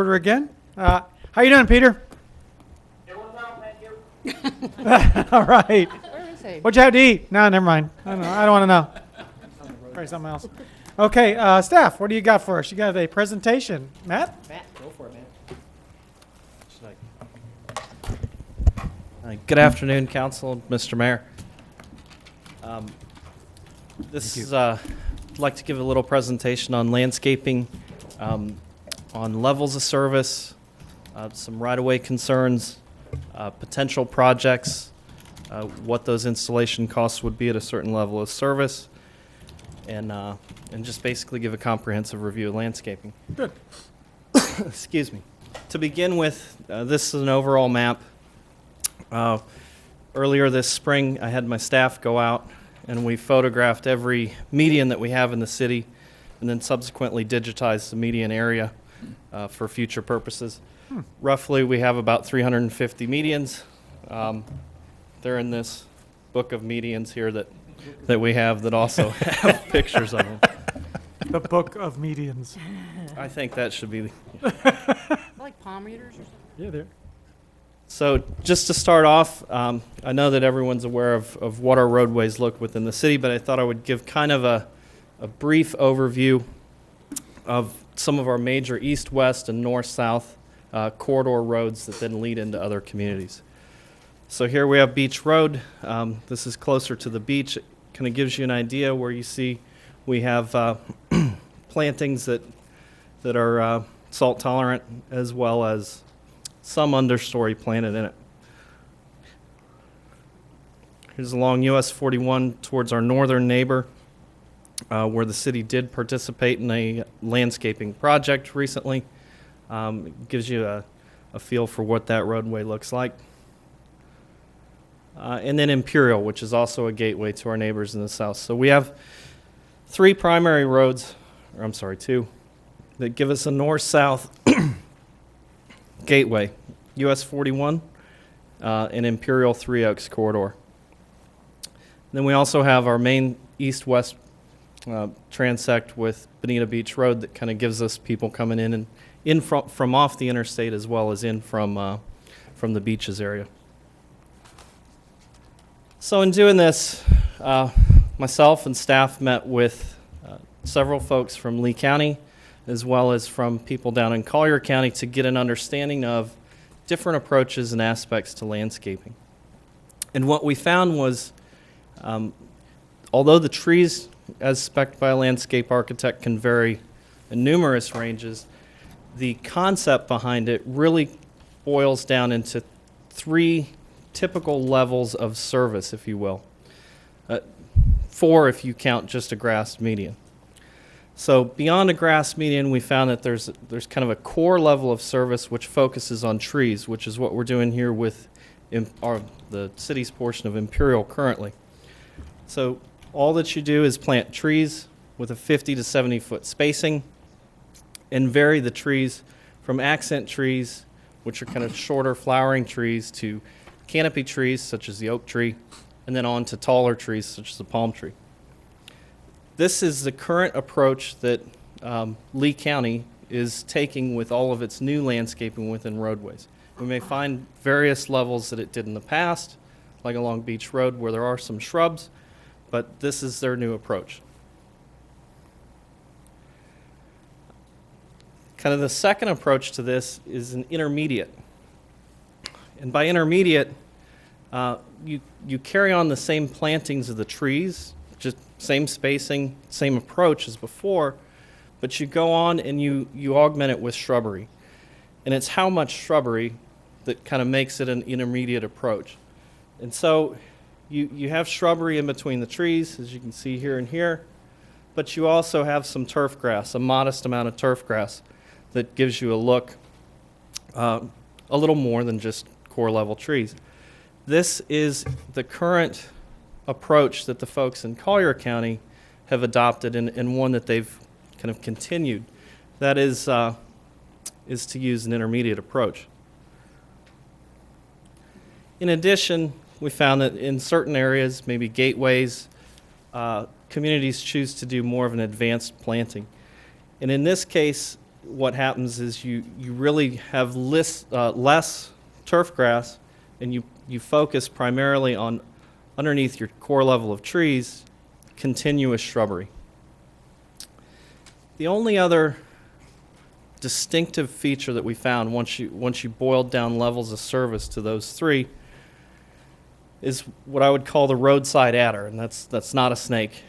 Order again. How you doing, Peter? Doing well, thank you. All right. Where is he? What'd you have to eat? No, never mind. I don't want to know. Probably something else. Okay, Steph, what do you got for us? You got a presentation. Matt? Matt, go for it, man. Good afternoon, Council, Mr. Mayor. I'd like to give a little presentation on landscaping, on levels of service, some right-of-way concerns, potential projects, what those installation costs would be at a certain level of service, and just basically give a comprehensive review of landscaping. Good. Excuse me. To begin with, this is an overall map. Earlier this spring, I had my staff go out and we photographed every median that we have in the city and then subsequently digitized the median area for future purposes. Roughly, we have about 350 medians. They're in this book of medians here that we have that also have pictures of them. The Book of Medians. I think that should be. Like palm readers or something? Yeah, there. So just to start off, I know that everyone's aware of what our roadways look within the city, but I thought I would give kind of a brief overview of some of our major east-west and north-south corridor roads that then lead into other communities. So here we have Beach Road. This is closer to the beach. It kind of gives you an idea where you see we have plantings that are salt tolerant, as well as some understory planted in it. Here's along US 41 towards our northern neighbor, where the city did participate in a landscaping project recently. It gives you a feel for what that roadway looks like. And then Imperial, which is also a gateway to our neighbors in the south. So we have three primary roads, or I'm sorry, two, that give us a north-south gateway, US 41 and Imperial Three Oaks corridor. Then we also have our main east-west transect with Bonita Beach Road that kind of gives us people coming in from off the interstate as well as in from the beaches area. So in doing this, myself and staff met with several folks from Lee County, as well as from people down in Collier County, to get an understanding of different approaches and aspects to landscaping. And what we found was, although the trees as spec'd by a landscape architect can vary in numerous ranges, the concept behind it really boils down into three typical levels of service, if you will. Four if you count just a grass median. So beyond a grass median, we found that there's kind of a core level of service which focuses on trees, which is what we're doing here with the city's portion of Imperial currently. So all that you do is plant trees with a 50 to 70 foot spacing and vary the trees from accent trees, which are kind of shorter flowering trees, to canopy trees such as the oak tree, and then on to taller trees such as the palm tree. This is the current approach that Lee County is taking with all of its new landscaping within roadways. We may find various levels that it did in the past, like along Beach Road where there are some shrubs, but this is their new approach. Kind of the second approach to this is an intermediate. And by intermediate, you carry on the same plantings of the trees, just same spacing, same approach as before, but you go on and you augment it with shrubbery. And it's how much shrubbery that kind of makes it an intermediate approach. And so you have shrubbery in between the trees, as you can see here and here, but you also have some turf grass, a modest amount of turf grass that gives you a look a little more than just core level trees. This is the current approach that the folks in Collier County have adopted, and one that they've kind of continued. That is to use an intermediate approach. In addition, we found that in certain areas, maybe gateways, communities choose to do more of an advanced planting. And in this case, what happens is you really have less turf grass, and you focus primarily on underneath your core level of trees, continuous shrubbery. The only other distinctive feature that we found once you boiled down levels of service to those three is what I would call the roadside adder, and that's not a snake.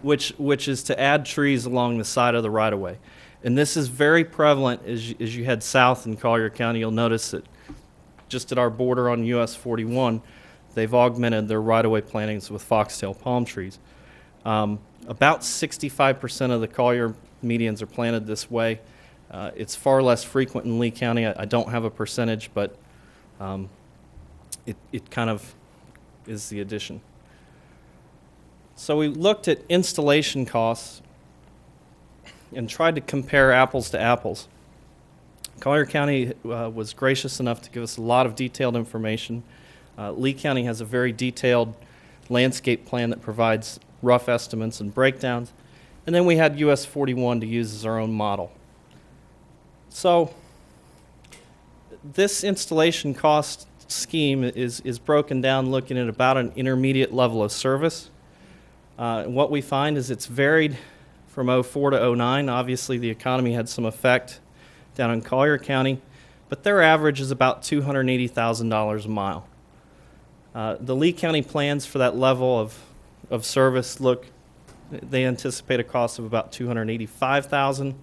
Which is to add trees along the side of the right-of-way. And this is very prevalent as you head south in Collier County. You'll notice that just at our border on US 41, they've augmented their right-of-way plantings with foxtail palm trees. About 65% of the Collier medians are planted this way. It's far less frequent in Lee County. I don't have a percentage, but it kind of is the addition. So we looked at installation costs and tried to compare apples to apples. Collier County was gracious enough to give us a lot of detailed information. Lee County has a very detailed landscape plan that provides rough estimates and breakdowns. And then we had US 41 to use as our own model. So this installation cost scheme is broken down looking at about an intermediate level of service. And what we find is it's varied from 04 to 09. Obviously, the economy had some effect down in Collier County, but their average is about $280,000 a mile. The Lee County plans for that level of service they anticipate a cost of about $285,000.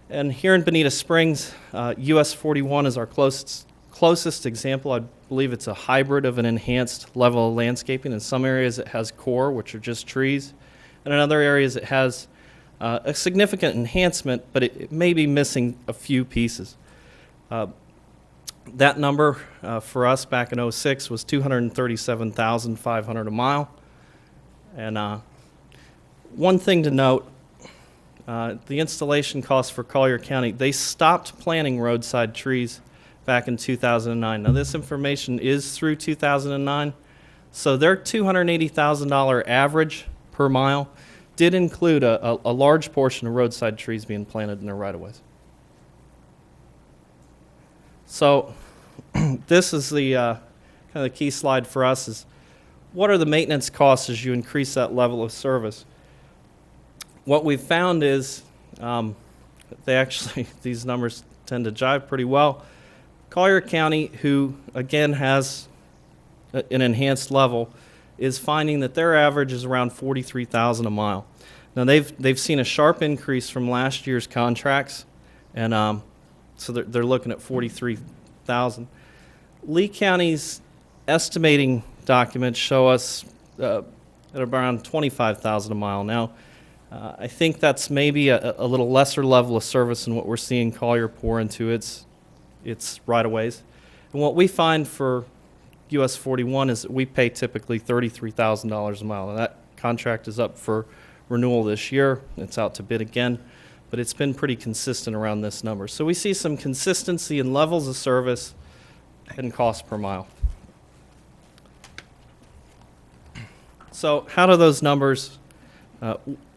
And here in Bonita Springs, US 41 is our closest example. I believe it's a hybrid of an enhanced level of landscaping. In some areas it has core, which are just trees, and in other areas it has a significant enhancement, but it may be missing a few pieces. That number for us back in 06 was $237,500 a mile. And one thing to note, the installation costs for Collier County, they stopped planting roadside trees back in 2009. Now this information is through 2009, so their $280,000 average per mile did include a large portion of roadside trees being planted in their right-of-ways. So this is the kind of the key slide for us is what are the maintenance costs as you increase that level of service? What we've found is these numbers tend to jive pretty well. Collier County, who again has an enhanced level, is finding that their average is around $43,000 a mile. Now they've seen a sharp increase from last year's contracts, and so they're looking at $43,000. Lee County's estimating documents show us at around $25,000 a mile. Now, I think that's maybe a little lesser level of service than what we're seeing Collier pour into its right-of-ways. And what we find for US 41 is that we pay typically $33,000 a mile. And that contract is up for renewal this year. It's out to bid again, but it's been pretty consistent around this number. So we see some consistency in levels of service and cost per mile. So how do those numbers,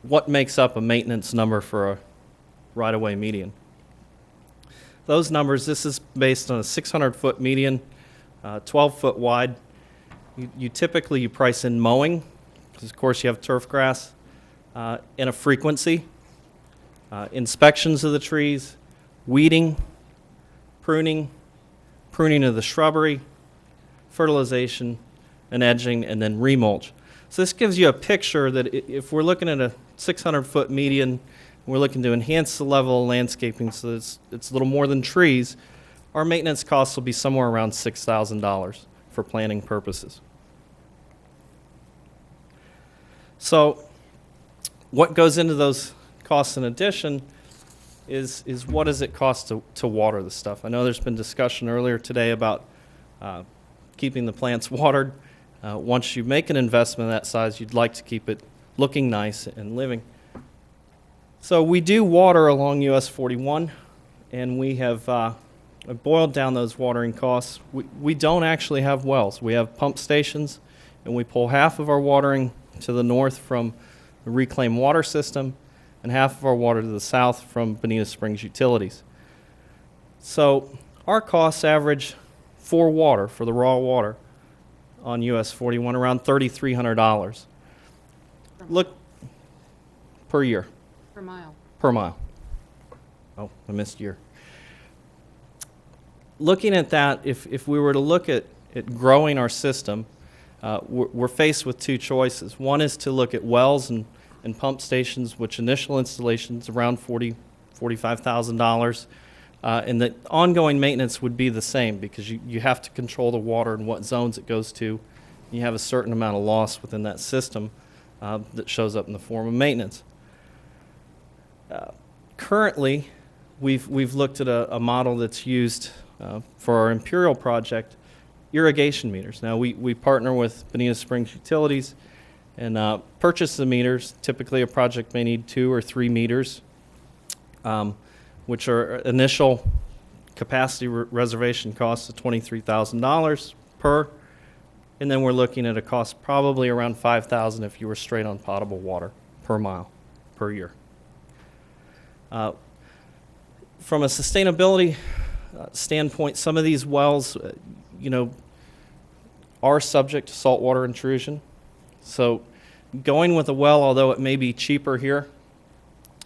what makes up a maintenance number for a right-of-way median? Those numbers, this is based on a 600-foot median, 12-foot wide. You typically price in mowing, because of course you have turf grass, and a frequency, inspections of the trees, weeding, pruning of the shrubbery, fertilization, and edging, and then remulch. So this gives you a picture that if we're looking at a 600-foot median, and we're looking to enhance the level of landscaping so that it's a little more than trees, our maintenance costs will be somewhere around $6,000 for planning purposes. So what goes into those costs in addition is what does it cost to water the stuff? I know there's been discussion earlier today about keeping the plants watered. Once you make an investment of that size, you'd like to keep it looking nice and living. So we do water along US 41, and we have boiled down those watering costs. We don't actually have wells. We have pump stations, and we pull half of our watering to the north from the reclaimed water system, and half of our water to the south from Bonita Springs Utilities. So our costs average for water, for the raw water, on US 41 around $3,300. Look, per year, Per mile. per mile. Oh, I missed year. Looking at that, if we were to look at growing our system, we're faced with two choices. One is to look at wells and pump stations, which initial installation's around $45,000. And the ongoing maintenance would be the same because you have to control the water and what zones it goes to. You have a certain amount of loss within that system that shows up in the form of maintenance. Currently, we've looked at a model that's used for our Imperial project, irrigation meters. Now, we partner with Bonita Springs Utilities and purchase the meters. Typically, a project may need 2 or 3 meters. Which are initial capacity reservation costs of $23,000 per, and then we're looking at a cost probably around $5,000 if you were straight on potable water per mile per year. From a sustainability standpoint, some of these wells, are subject to saltwater intrusion. So going with a well, although it may be cheaper here,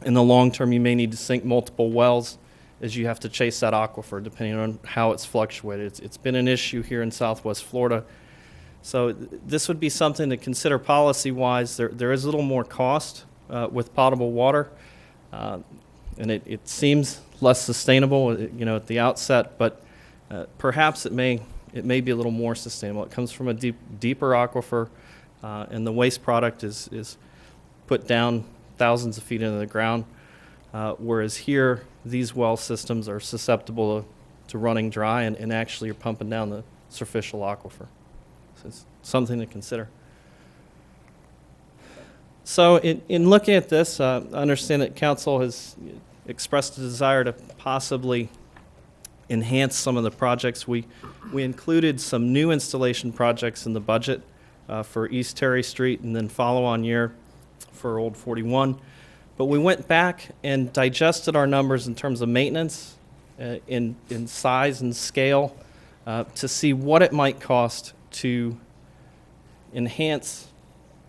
in the long term, you may need to sink multiple wells as you have to chase that aquifer depending on how it's fluctuated. It's been an issue here in Southwest Florida. So this would be something to consider policy-wise. There is a little more cost with potable water, and it seems less sustainable, at the outset, but perhaps it may be a little more sustainable. It comes from a deeper aquifer, and the waste product is put down thousands of feet into the ground, whereas here, these well systems are susceptible to running dry and actually you're pumping down the superficial aquifer. So it's something to consider. So in looking at this, I understand that Council has expressed a desire to possibly enhance some of the projects. We included some new installation projects in the budget for East Terry Street and then follow-on year for Old 41, but we went back and digested our numbers in terms of maintenance, in size and scale, to see what it might cost to enhance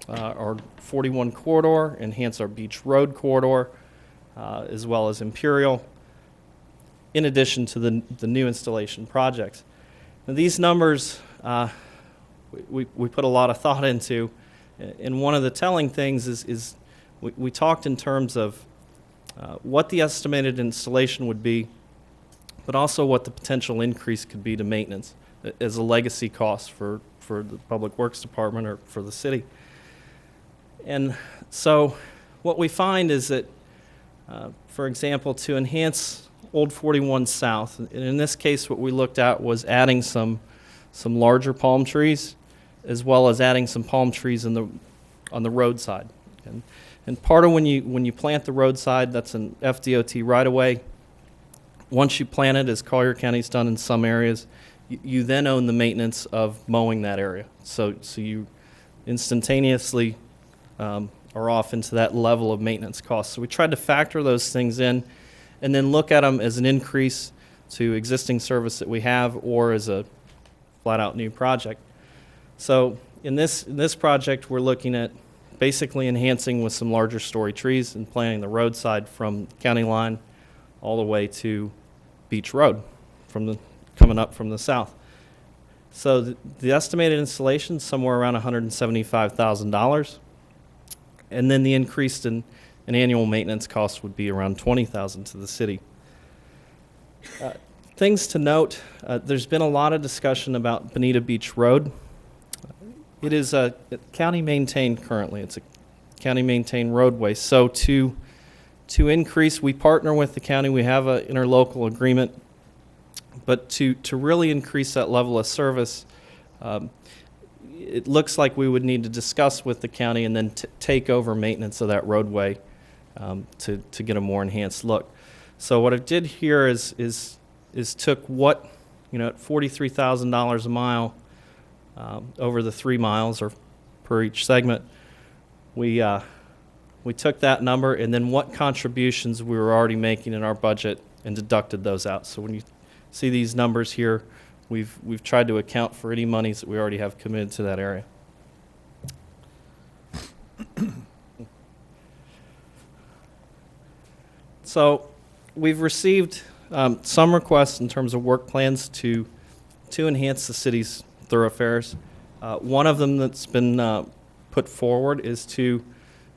our 41 corridor, enhance our Beach Road corridor, as well as Imperial, in addition to the new installation projects. Now, these numbers we put a lot of thought into. And one of the telling things is we talked in terms of what the estimated installation would be, but also what the potential increase could be to maintenance as a legacy cost for the Public Works Department or for the city. And so what we find is that, for example, to enhance Old 41 South, and in this case what we looked at was adding some larger palm trees, as well as adding some palm trees on the roadside. And part of when you plant the roadside, that's an FDOT right-of-way. Once you plant it, as Collier County's done in some areas, you then own the maintenance of mowing that area. So you instantaneously are off into that level of maintenance costs. So we tried to factor those things in and then look at them as an increase to existing service that we have or as a flat-out new project. So in this project, we're looking at basically enhancing with some larger story trees and planting the roadside from county line all the way to Beach Road coming up from the south. So the estimated installation is somewhere around $175,000. And then the increase in annual maintenance costs would be around $20,000 to the city. Things to note, there's been a lot of discussion about Bonita Beach Road. It is a county maintained currently. It's a county maintained roadway. So to increase, we partner with the county. We have an interlocal agreement. But to really increase that level of service, it looks like we would need to discuss with the county and then take over maintenance of that roadway to get a more enhanced look. So what I did here is took what, at $43,000 a mile over the 3 miles or per each segment, we We took that number and then what contributions we were already making in our budget and deducted those out. So when you see these numbers here, we've tried to account for any monies that we already have committed to that area. So we've received some requests in terms of work plans to enhance the city's thoroughfares. One of them that's been put forward is to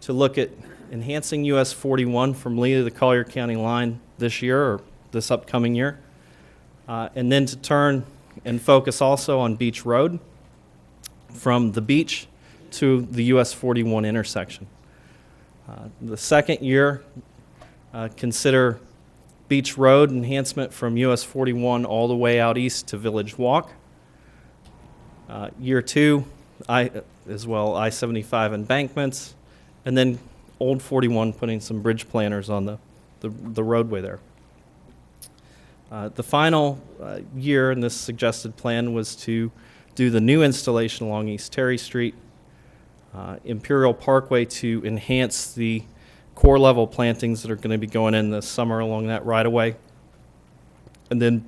look at enhancing US 41 from Lee to the Collier County line this year or this upcoming year, and then to turn and focus also on Beach Road from the beach to the US 41 intersection. The second year, consider Beach Road enhancement from US 41 all the way out east to Village Walk. Year two, as well I-75 embankments, and then Old 41 putting some bridge planters on the roadway there. The final year in this suggested plan was to do the new installation along East Terry Street, Imperial Parkway to enhance the core level plantings that are going to be going in this summer along that right-of-way, and then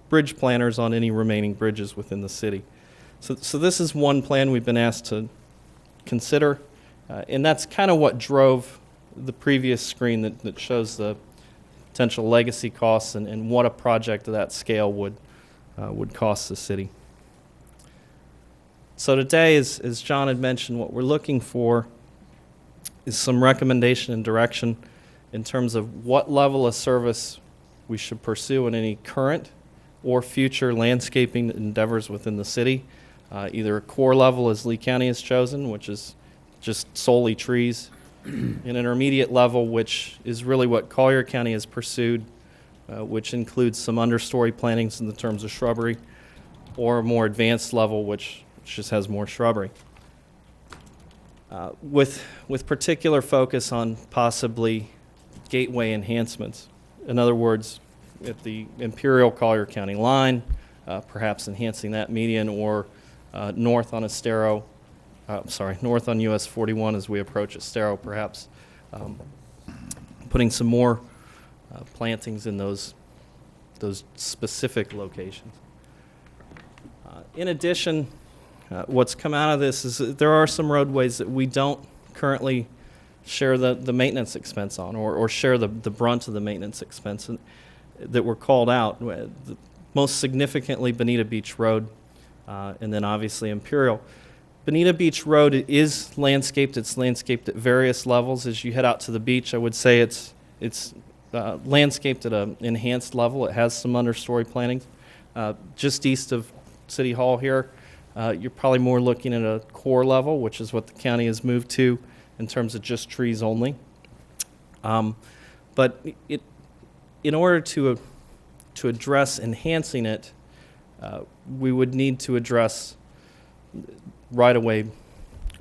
bridge planters on any remaining bridges within the city. So this is one plan we've been asked to consider, and that's kind of what drove the previous screen that shows the potential legacy costs and what a project of that scale would cost the city. So today, as John had mentioned, what we're looking for is some recommendation and direction in terms of what level of service we should pursue in any current or future landscaping endeavors within the city. Either a core level as Lee County has chosen, which is just solely trees, an intermediate level, which is really what Collier County has pursued, which includes some understory plantings in the terms of shrubbery, or a more advanced level, which just has more shrubbery. With particular focus on possibly gateway enhancements. In other words, at the Imperial Collier County line, perhaps enhancing that median, or north on north on US 41 as we approach Estero, perhaps putting some more plantings in those specific locations. In addition, what's come out of this is that there are some roadways that we don't currently share the maintenance expense on, or share the brunt of the maintenance expense that were called out. Most significantly, Bonita Beach Road, and then obviously Imperial. Bonita Beach Road is landscaped. It's landscaped at various levels. As you head out to the beach, I would say it's landscaped at an enhanced level. It has some understory plantings. Just east of City Hall here, you're probably more looking at a core level, which is what the county has moved to in terms of just trees only. But in order to address enhancing it, we would need to address right-of-way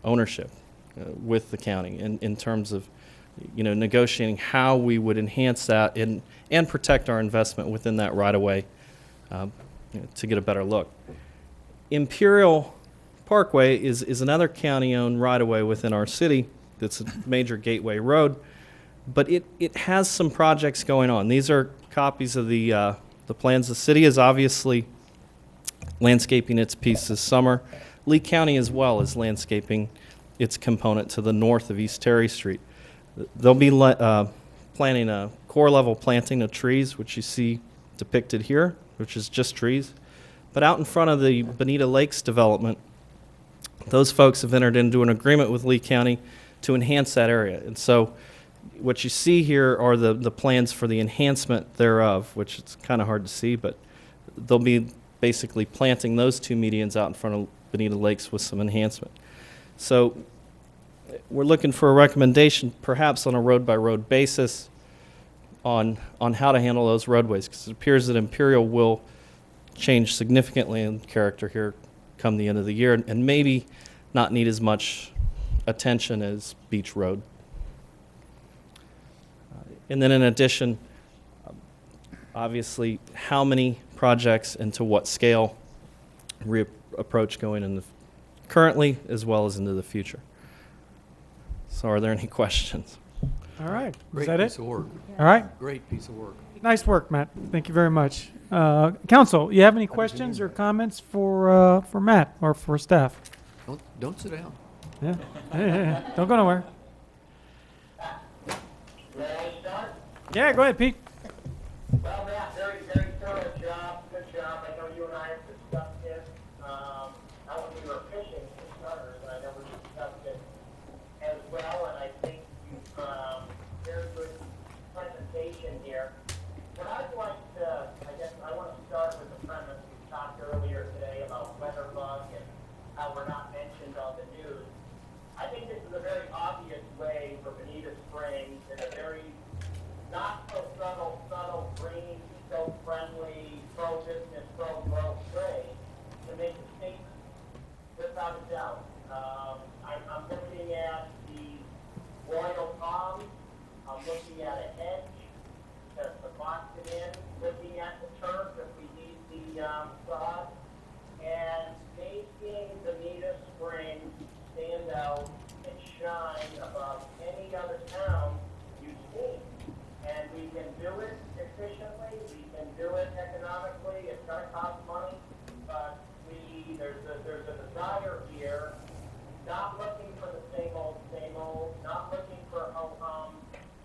ownership with the county in terms of negotiating how we would enhance that and protect our investment within that right-of-way to get a better look. Imperial Parkway is another county-owned right-of-way within our city that's a major gateway road, but it has some projects going on. These are copies of the plans. The city is obviously landscaping its piece this summer. Lee County as well is landscaping its component to the north of East Terry Street. They'll be planning a core level planting of trees, which you see depicted here, which is just trees. But out in front of the Bonita Lakes development, those folks have entered into an agreement with Lee County to enhance that area. And so what you see here are the plans for the enhancement thereof, which it's kind of hard to see, but they'll be basically planting those two medians out in front of Bonita Lakes with some enhancement. So we're looking for a recommendation, perhaps on a road-by-road basis, on how to handle those roadways, because it appears that Imperial will change significantly in character here come the end of the year, and maybe not need as much attention as Beach Road. And then in addition, obviously, how many projects and to what scale approach going in the currently as well as into the future. So are there any questions? All right. Is Great that piece it? of work. All right. Great piece of work. Nice work, Matt. Thank you very much. Council, you have any questions or comments for Matt or for staff? Don't sit down. Yeah. Yeah. Don't go nowhere. May I start? Yeah, go ahead, Pete. Well, Matt, very, very thorough job. Good job. I know you and I have discussed this. Not when we were fishing for starters, and I know we discussed it as well. And I think you've very good presentation here. What I'd like to, I guess, I want to start with the premise we talked earlier today about weather bug and how we're not mentioned on the news. I think this is a very obvious way for Bonita Springs in a very not so subtle, green, eco-friendly, pro-business, pro-growth way to make a statement, without a doubt. I'm looking at the royal palms. I'm looking at a hedge to box it in, looking at the turf if we need the sod, and making Bonita Springs stand out and shine above any other town you've seen. And we can do it efficiently, we can do it economically, it's gonna cost money, but there's a desire here, not looking for the same old, not looking for ho-hum,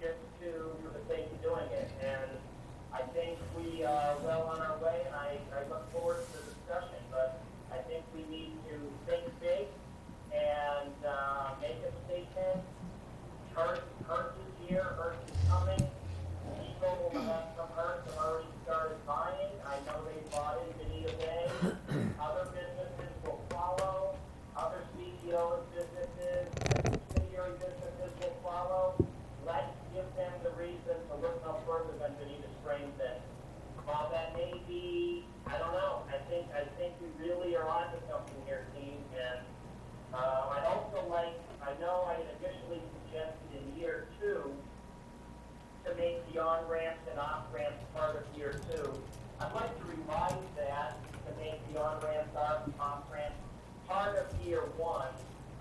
just for the sake of doing it. And I think we are well on our way, and I look forward to the discussion, but I think we need to think big and make a statement. Earth is here, Earth is coming. People will have some Earth have already started buying. I know they bought in Bonita Bay. Other businesses will follow. Other CEOs businesses, subsidiary businesses will follow. Let's give them the reason to look no further than Bonita Springs. And while that may be, I don't know. I think we really are onto something here, team. And I'd also like, I know I had initially suggested in year 2 to make the on-ramps and off-ramps part of year 2. I'd like to revise that to make the on-ramps, off-ramps part of year 1.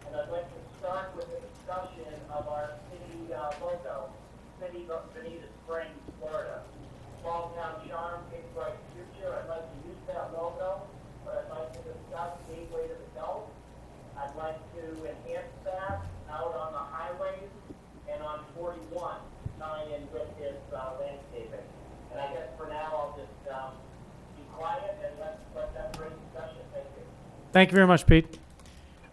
And I'd like to start with a discussion of our city logo, City of Bonita Springs, Florida. Small town charm, big bright future. I'd like to use that logo, but I'd like to discuss Gateway to the Gulf. I'd like to enhance that out on the highways and on 41, tie in with his landscaping. And I guess for now, I'll just be quiet and let that great discussion. Thank you. Thank you very much, Pete.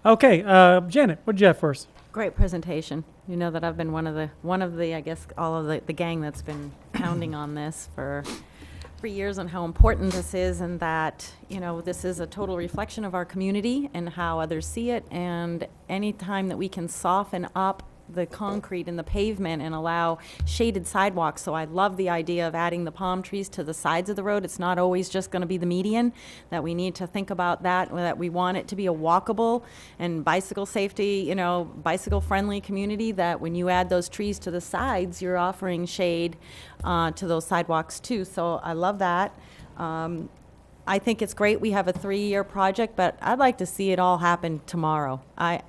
Okay, Janet, what did you have for us? Great presentation. You know that I've been one of the I guess all of the gang that's been pounding on this for years on how important this is, and that, you know, this is a total reflection of our community and how others see it. And any time that we can soften up the concrete and the pavement and allow shaded sidewalks. So I love the idea of adding the palm trees to the sides of the road. It's not always just going to be the median, that we need to think about that we want it to be a walkable and bicycle safety, you know, bicycle friendly community, that when you add those trees to the sides, you're offering shade to those sidewalks too. So I love that. I think it's great we have a 3-year project, but I'd like to see it all happen tomorrow. I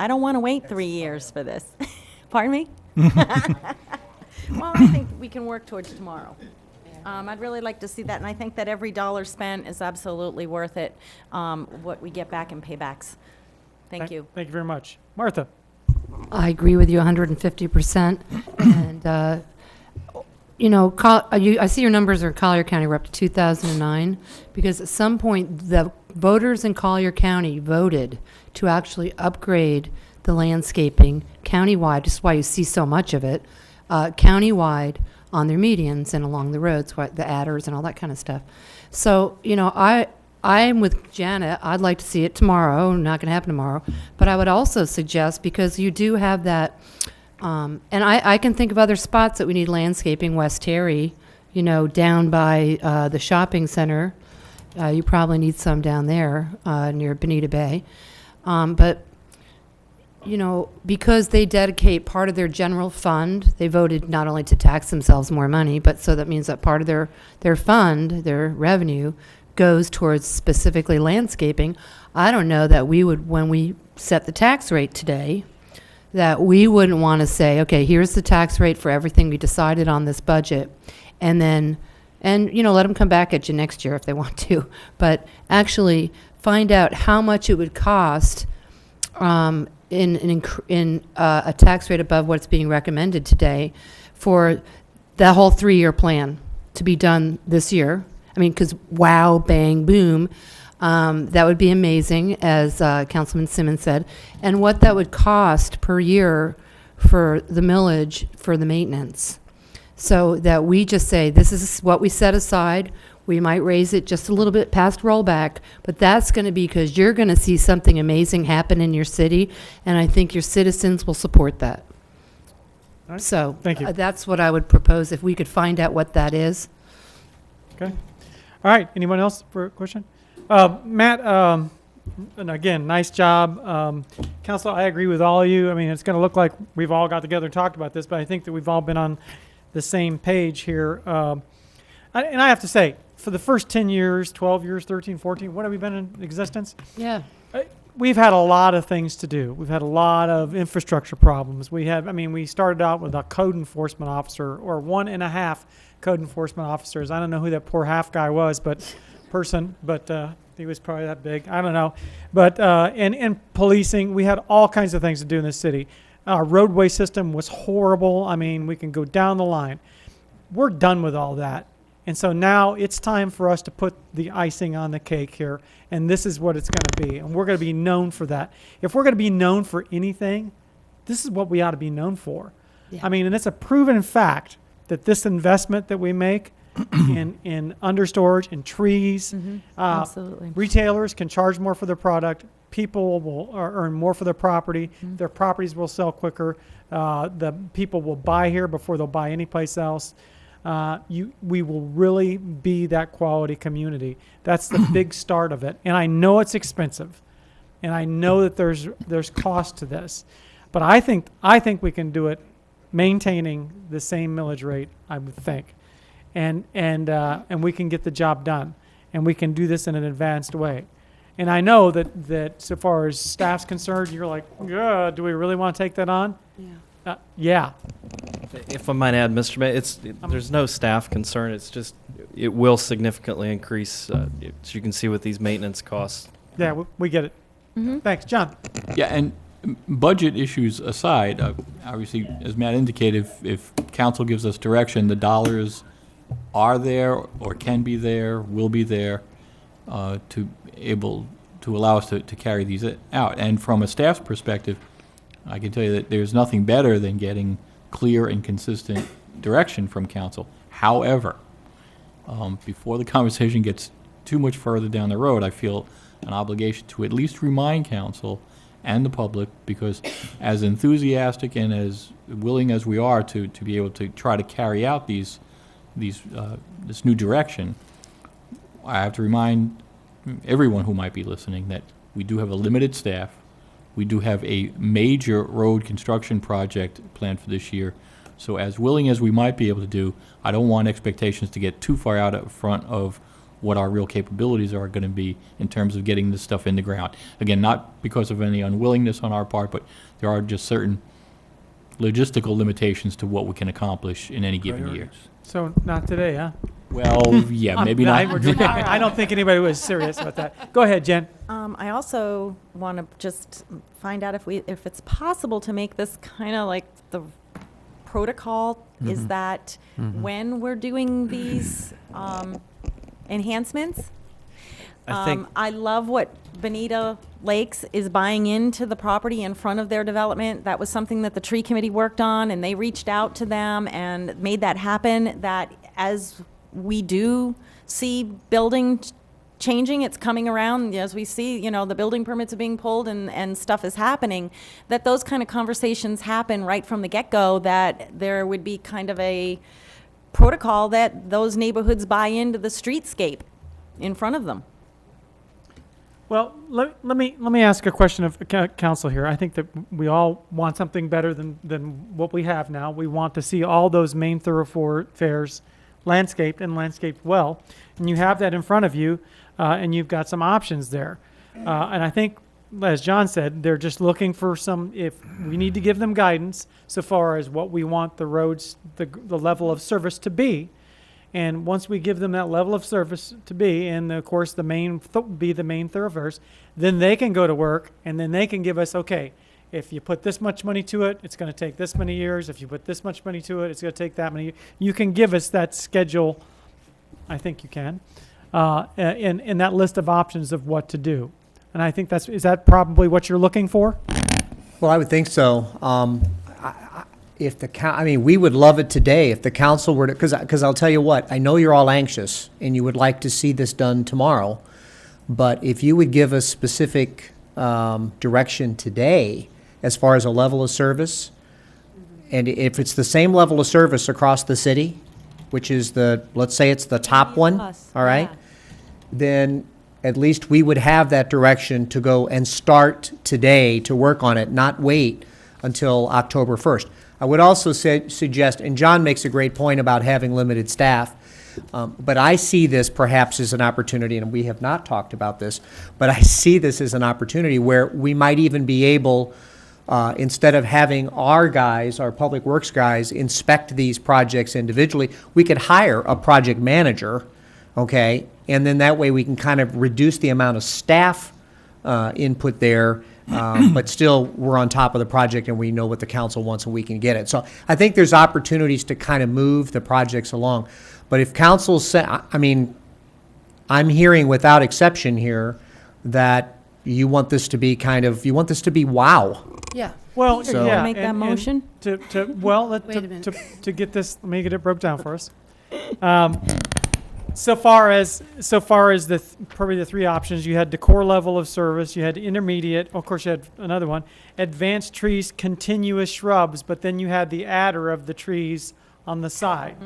don't want to wait 3 years for this. Pardon me? Well, I think we can work towards tomorrow. I'd really like to see that, and I think that every dollar spent is absolutely worth it, what we get back in paybacks. Thank you. Thank you very much. Martha? I agree with you 150%. And, you know, I see your numbers in Collier County were up to 2009, because at some point the voters in Collier County voted to actually upgrade the landscaping countywide, just why you see so much of it, countywide on their medians and along the roads, the adders and all that kind of stuff. So, you know, I'm with Janet. I'd like to see it tomorrow. Not going to happen tomorrow. But I would also suggest, because you do have that, and I can think of other spots that we need landscaping. West Terry, you know, down by the shopping center. You probably need some down there near Bonita Bay. But, you know, because they dedicate part of their general fund, they voted not only to tax themselves more money, but so that means that part of their fund, their revenue, goes towards specifically landscaping. I don't know that we would, when we set the tax rate today, that we wouldn't want to say, okay, here's the tax rate for everything we decided on this budget, and then, let them come back at you next year if they want to, but actually find out how much it would cost in a tax rate above what's being recommended today for the whole 3-year plan to be done this year. I mean, because wow, bang, boom, that would be amazing, as Councilman Simmons said, and what that would cost per year for the millage for the maintenance. So that we just say, this is what we set aside. We might raise it just a little bit past rollback, but that's going to be because you're going to see something amazing happen in your city, and I think your citizens will support that. All right. So Thank you. that's what I would propose, if we could find out what that is. Okay. All right. Anyone else for a question? Matt, and again, nice job. Council, I agree with all of you. I mean, it's going to look like we've all got together and talked about this, but I think that we've all been on the same page here. And I have to say, for the first 10 years, 12 years, 13, 14, what have we been in existence? Yeah. We've had a lot of things to do. We've had a lot of infrastructure problems. We started out with a code enforcement officer, or 1.5 code enforcement officers. I don't know who that poor half guy was, but he was probably that big. I don't know. But in policing, we had all kinds of things to do in this city. Our roadway system was horrible. I mean, we can go down the line. We're done with all that. And so now it's time for us to put the icing on the cake here, and this is what it's going to be, and we're going to be known for that. If we're going to be known for anything, this is what we ought to be known for. Yeah. I mean, and it's a proven fact that this investment that we make in understorage, in trees, Absolutely. retailers can charge more for their product, people will earn more for their property, their properties will sell quicker, the people will buy here before they'll buy anyplace else. We will really be that quality community. That's the big start of it. And I know it's expensive, and I know that there's cost to this, but I think we can do it maintaining the same millage rate, I would think, and we can get the job done, and we can do this in an advanced way. And I know that so far as staff's concerned, you're like, yeah, do we really want to take that on? Yeah. Yeah. If I might add, Mr. Mayor, there's no staff concern. It's just, it will significantly increase, as you can see with these maintenance costs. Yeah, we get it. Thanks. John? Yeah, and budget issues aside, obviously, as Matt indicated, if council gives us direction, the dollars are there or can be there, will be there, to allow us to carry these out. And from a staff's perspective, I can tell you that there's nothing better than getting clear and consistent direction from council. However, before the conversation gets too much further down the road, I feel an obligation to at least remind council and the public, because as enthusiastic and as willing as we are to be able to try to carry out this new direction, I have to remind everyone who might be listening that we do have a limited staff. We do have a major road construction project planned for this year. So as willing as we might be able to do, I don't want expectations to get too far out in front of what our real capabilities are going to be in terms of getting this stuff in the ground. Again, not because of any unwillingness on our part, but there are just certain logistical limitations to what we can accomplish in any given year. So not today, huh? Well, yeah, maybe not. I don't think anybody was serious about that. Go ahead, Jen. I also want to just find out if it's possible to make this kind of like the protocol, is that when we're doing these enhancements, I think I love what Bonita Lakes is buying into the property in front of their development. That was something that the tree committee worked on, and they reached out to them and made that happen. That as we do see building changing, it's coming around, as we see, the building permits are being pulled and stuff is happening, that those kind of conversations happen right from the get-go, that there would be kind of a protocol that those neighborhoods buy into the streetscape in front of them. Well, let me ask a question of council here. I think that we all want something better than what we have now. We want to see all those main thoroughfares landscaped and landscaped well, and you have that in front of you, and you've got some options there. And I think as John said, they're just looking for if we need to give them guidance so far as what we want the roads, the level of service to be. And once we give them that level of service to be, and of course the main thoroughfares, then they can go to work, and then they can give us, okay, if you put this much money to it, it's going to take this many years. If you put this much money to it, it's going to take that many. You can give us that schedule. I think you can, in that list of options of what to do. And I think is that probably what you're looking for? Well, I would think so. If we would love it today if the council were to, because I'll tell you what, I know you're all anxious and you would like to see this done tomorrow, but if you would give us specific direction today as far as a level of service, and if it's the same level of service across the city, which is let's say it's the top one, all right, then at least we would have that direction to go and start today to work on it, not wait until October 1st. I would also suggest, and John makes a great point about having limited staff, but I see this perhaps as an opportunity, and we have not talked about this, but I see this as an opportunity where we might even be able, instead of having our guys, our public works guys, inspect these projects individually, we could hire a project manager, okay? And then that way we can kind of reduce the amount of staff input there, but still we're on top of the project and we know what the council wants and we can get it. So I think there's opportunities to kind of move the projects along. But if council I'm hearing without exception here that you want this to be wow. Yeah. Well, So- yeah. Make that and motion? To Wait a minute. to get this, let me get it broke down for us. So far as probably the three options, you had the core level of service, you had intermediate, of course you had another one, advanced trees, continuous shrubs, but then you had the adder of the trees on the sides.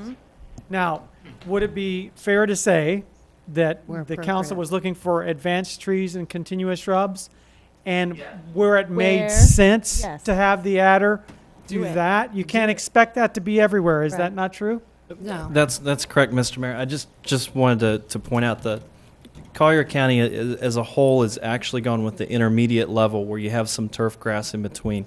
Now, would it be fair to say that Where the council appropriate. was looking for advanced trees and continuous shrubs? And Yes. where it made Where- sense yes. to have the adder, do it. that? You can't expect that to be everywhere, is that Right. not true? No. That's correct, Mr. Mayor. I just wanted to point out that Collier County as a whole is actually gone with the intermediate level where you have some turf grass in between.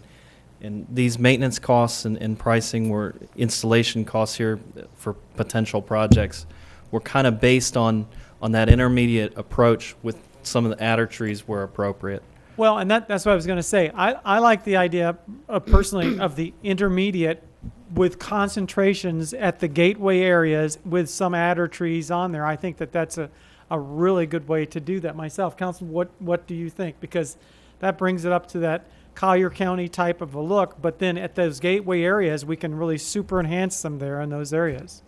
And these maintenance costs and pricing were installation costs here for potential projects were kind of based on that intermediate approach with some of the adder trees where appropriate. Well, and that's what I was going to say. I like the idea personally of the intermediate with concentrations at the gateway areas with some adder trees on there. I think that's a really good way to do that myself. Council, what do you think? Because that brings it up to that Collier County type of a look, but then at those gateway areas, we can really super enhance them there in those areas.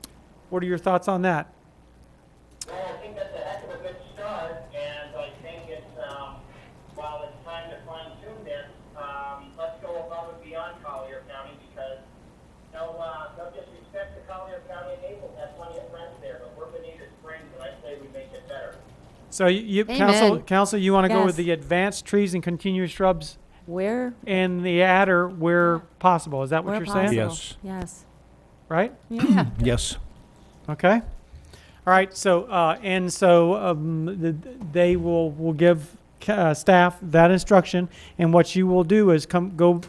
What are your thoughts on that? Well, I think that's a heck of a good start, and I think it's, while it's time to fine tune this, let's go above and beyond Collier County because no disrespect to Collier County and Naples, have plenty of friends there, but we're Bonita Springs, and I say we make it better. So you Amen. council, you want to go with Yes. the advanced trees and continuous shrubs Where, and the adder where possible. Is that what where you're saying? possible. Yes. Right? Yeah. Yes. Okay. All right. So they will give staff that instruction, and what you will do is go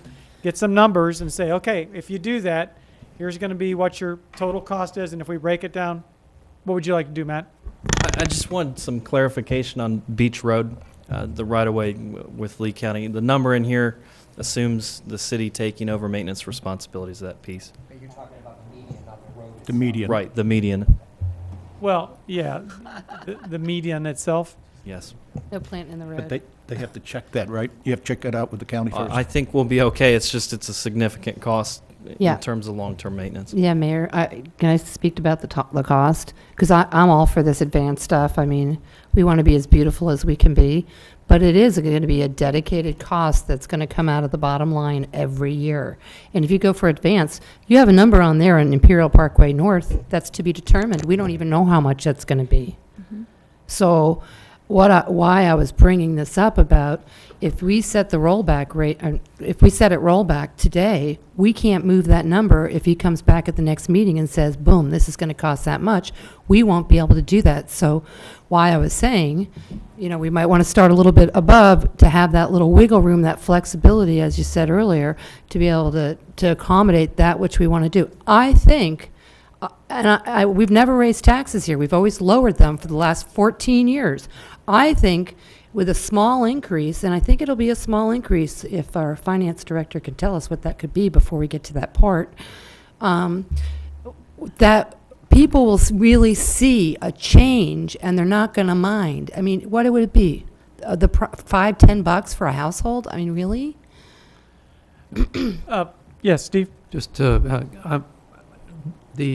get some numbers and say, okay, if you do that, here's going to be what your total cost is, and if we break it down, what would you like to do, Matt? I just wanted some clarification on Beach Road, the right-of-way with Lee County. The number in here assumes the city taking over maintenance responsibilities of that piece. You're talking about the median, not the road. The median. Right, the median, Well, yeah, the median itself. yes. No plant in the But road. they have to check that, right? You have to check that out with the county first. I think we'll be okay. It's just it's a significant cost Yeah. in terms of long-term maintenance. Yeah, Mayor, can I speak about the cost? Because I'm all for this advanced stuff. I mean, we want to be as beautiful as we can be, but it is going to be a dedicated cost that's going to come out of the bottom line every year. And if you go for advanced, you have a number on there in Imperial Parkway North that's to be determined. We don't even know how much that's going to be. So why I was bringing this up about if we set the rollback rate, if we set it rollback today, we can't move that number if he comes back at the next meeting and says, boom, this is going to cost that much. We won't be able to do that. So why I was saying, we might want to start a little bit above to have that little wiggle room, that flexibility, as you said earlier, to be able to accommodate that which we want to do. I think, and we've never raised taxes here. We've always lowered them for the last 14 years. I think with a small increase, and I think it'll be a small increase if our finance director can tell us what that could be before we get to that part, that people will really see a change and they're not going to mind. I mean, what would it be? $5-10 for a household? I mean, really? Yes, Steve? Just, the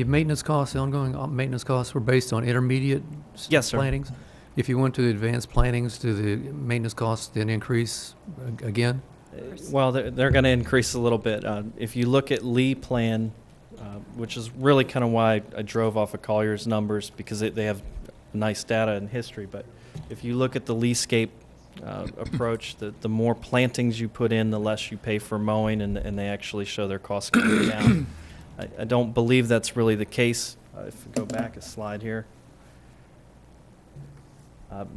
maintenance costs, the ongoing maintenance costs were based on intermediate Yes, sir. plantings. If you went to the advanced plantings, do the maintenance costs then increase again? Well, they're going to increase a little bit. If you look at Lee plan, which is really kind of why I drove off of Collier's numbers, because they have nice data and history. But if you look at the Leescape approach, the more plantings you put in, the less you pay for mowing, and they actually show their costs coming down. I don't believe that's really the case. If we go back a slide here.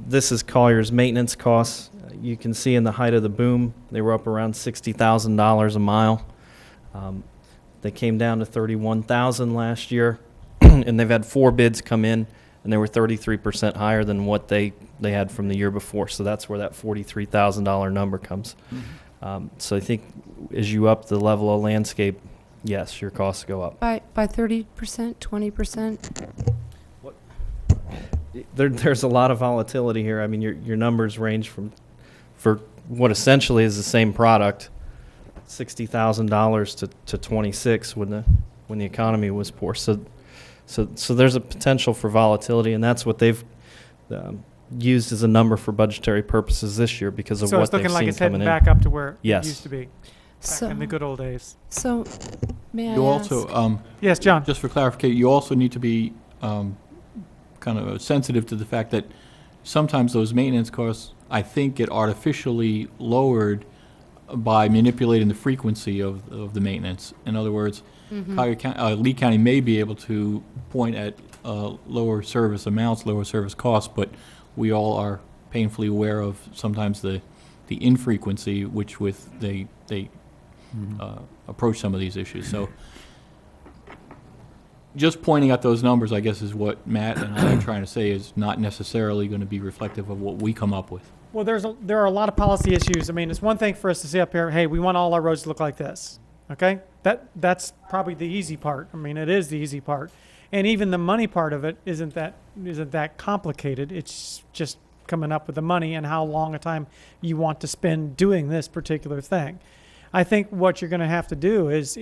This is Collier's maintenance costs. You can see in the height of the boom, they were up around $60,000 a mile. They came down to $31,000 last year, and they've had 4 bids come in, and they were 33% higher than what they had from the year before. So that's where that $43,000 number comes. Mm-hmm. So I think as you up the level of landscape, yes, your costs go up. By 30%, 20%? There's a lot of volatility here. I mean, your numbers range for what essentially is the same product, $60,000 to 26 when the economy was poor. So there's a potential for volatility, and that's what they've used as a number for budgetary purposes this year because of So what it's they've looking like seen it's heading coming in. back up to where Yes. it used to be back So, in the good old days. so may I You ask? also, Yes, John? just for clarification, you also need to be kind of sensitive to the fact that sometimes those maintenance costs, I think, get artificially lowered by manipulating the frequency of the maintenance. In other words, Lee County may be able to point at lower service amounts, lower service costs, but we all are painfully aware of sometimes the infrequency which with they approach some of these issues. So just pointing at those numbers, I guess, is what Matt and I are trying to say is not necessarily going to be reflective of what we come up with. Well, there are a lot of policy issues. I mean, it's one thing for us to say up here, hey, we want all our roads to look like this. Okay? That's probably the easy part. I mean, it is the easy part. And even the money part of it isn't that complicated. It's just coming up with the money and how long a time you want to spend doing this particular thing. I think what you're going to have to do is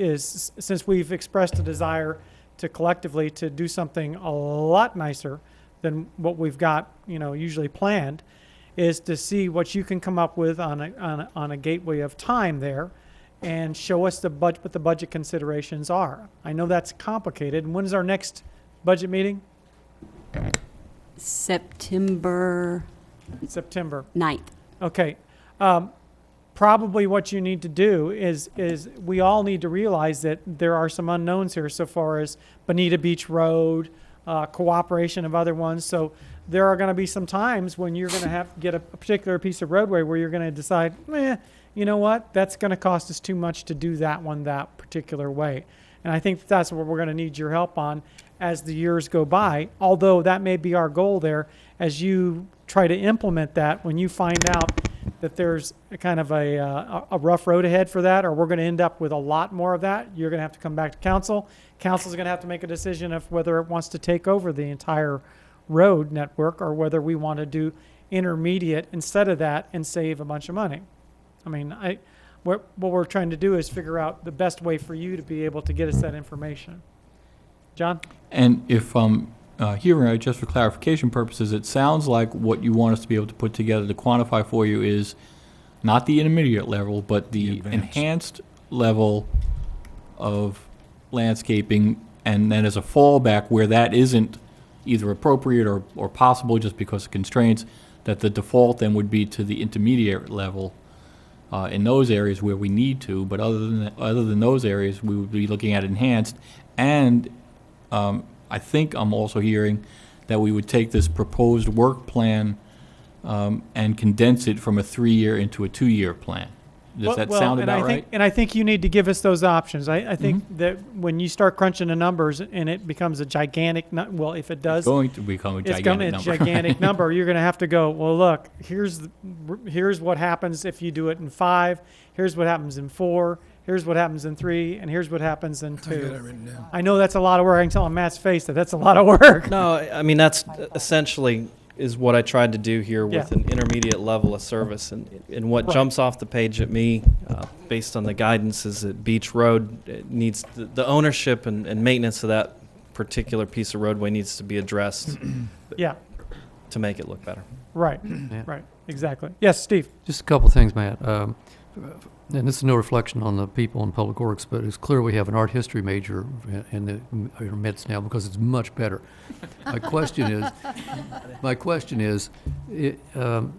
since we've expressed a desire to collectively to do something a lot nicer than what we've got, usually planned, is to see what you can come up with on a gateway of time there, and show us what the budget considerations are. I know that's complicated. And when is our next budget meeting? September September 9th. Okay. Probably what you need to do is we all need to realize that there are some unknowns here so far as Bonita Beach Road, cooperation of other ones. So there are going to be some times when you're going to have to get a particular piece of roadway where you're going to decide, you know what, that's going to cost us too much to do that one that particular way. And I think that's what we're going to need your help on as the years go by, although that may be our goal there as you try to implement that. When you find out that there's a kind of a rough road ahead for that, or we're going to end up with a lot more of that, you're going to have to come back to council. Council's going to have to make a decision of whether it wants to take over the entire road network or whether we want to do intermediate instead of that and save a bunch of money. I mean, what we're trying to do is figure out the best way for you to be able to get us that information. John? And if I'm hearing right, just for clarification purposes, it sounds like what you want us to be able to put together to quantify for you is not the intermediate level, but the enhanced level of landscaping, and then as a fallback where that isn't either appropriate or possible just because of constraints, that the default then would be to the intermediate level in those areas where we need to, but other than those areas, we would be looking at enhanced. And I think I'm also hearing that we would take this proposed work plan and condense it from a 3-year into a 2-year plan. Does that sound about right? And I think you need to give us those options. I think that when you start crunching the numbers and it becomes a gigantic, well, if it does, It's going to become a it's gigantic going to number. gigantic number. You're going to have to go, well, look, here's what happens if you do it in 5. Here's what happens in 4. Here's what happens in 3, and here's what happens in 2. I know that's a lot of work. I can tell on Matt's face that that's a lot of work. No, I mean, that's essentially is what I tried to do here with Yeah. an intermediate level of service. And what Right. jumps off the page at me, based on the guidance, is that Beach Road it needs the ownership and maintenance of that particular piece of roadway needs to be addressed Yeah, to make it look better. right, Yeah. right, exactly. Yes, Steve. Just a couple things, Matt. And this is no reflection on the people in Public Works, but it's clear we have an art history major in the midst now because it's much better. My question is, and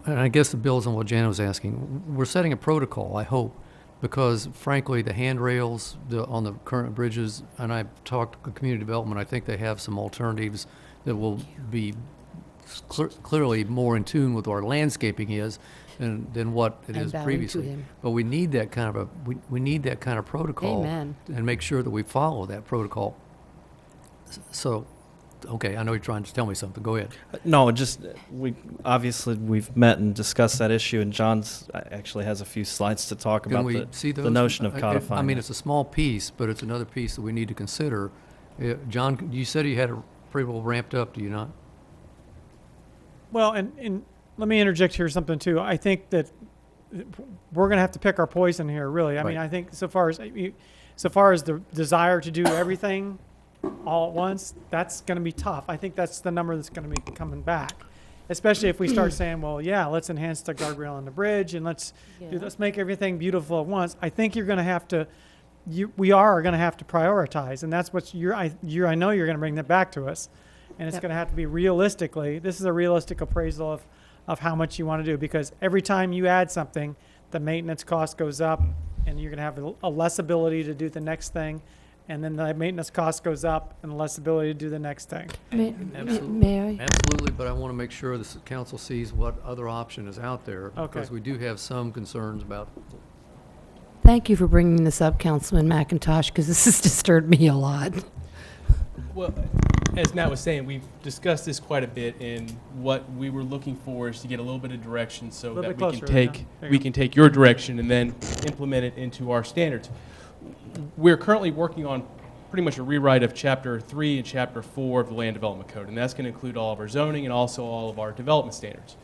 I guess it builds on what Jan was asking. We're setting a protocol, I hope, because frankly, the handrails on the current bridges, and I've talked to community development, I think they have some alternatives that will be clearly more in tune with what our landscaping is than what it And is bowing to previously. him. But we need that kind of we need that kind of protocol. Amen. And make sure that we follow that protocol. So, okay, I know you're trying to tell me something. Go ahead. No, just we've met and discussed that issue, and John's actually has a few slides to talk Can about we see the those? notion of codifying. I mean, that. it's a small piece, but it's another piece that we need to consider. John, you said you had it pretty well ramped up, do you not? Well, and let me interject here something too. I think that we're going to have to pick our poison here, really. I mean, Right. I think so far as the desire to do everything all at once, that's going to be tough. I think that's the number that's going to be coming back, especially if we start saying, well, yeah, let's enhance the guardrail on the bridge and let's make everything beautiful at once. I think you're going to have to. We are going to have to prioritize, and that's what I know you're going to bring that back to us, and it's Yep. going to have to be realistically. This is a realistic appraisal of how much you want to do, because every time you add something, the maintenance cost goes up, and you're going to have a less ability to do the next thing, and then the maintenance cost goes up, and less ability to do the next thing. May I? Absolutely, but I want to make sure the council sees what other option is out there. Okay. Because we do have some concerns about. Thank you for bringing this up, Councilman McIntosh, because this has disturbed me a lot. Well, as Matt was saying, we've discussed this quite a bit, and what we were looking for is to get a little bit of direction so Little that bit we can closer, yeah. There you we go. can take your direction and then implement it into our standards. We're currently working on pretty much a rewrite of Chapter 3 and Chapter 4 of the Land Development Code, and that's going to include all of our zoning and also all of our development standards.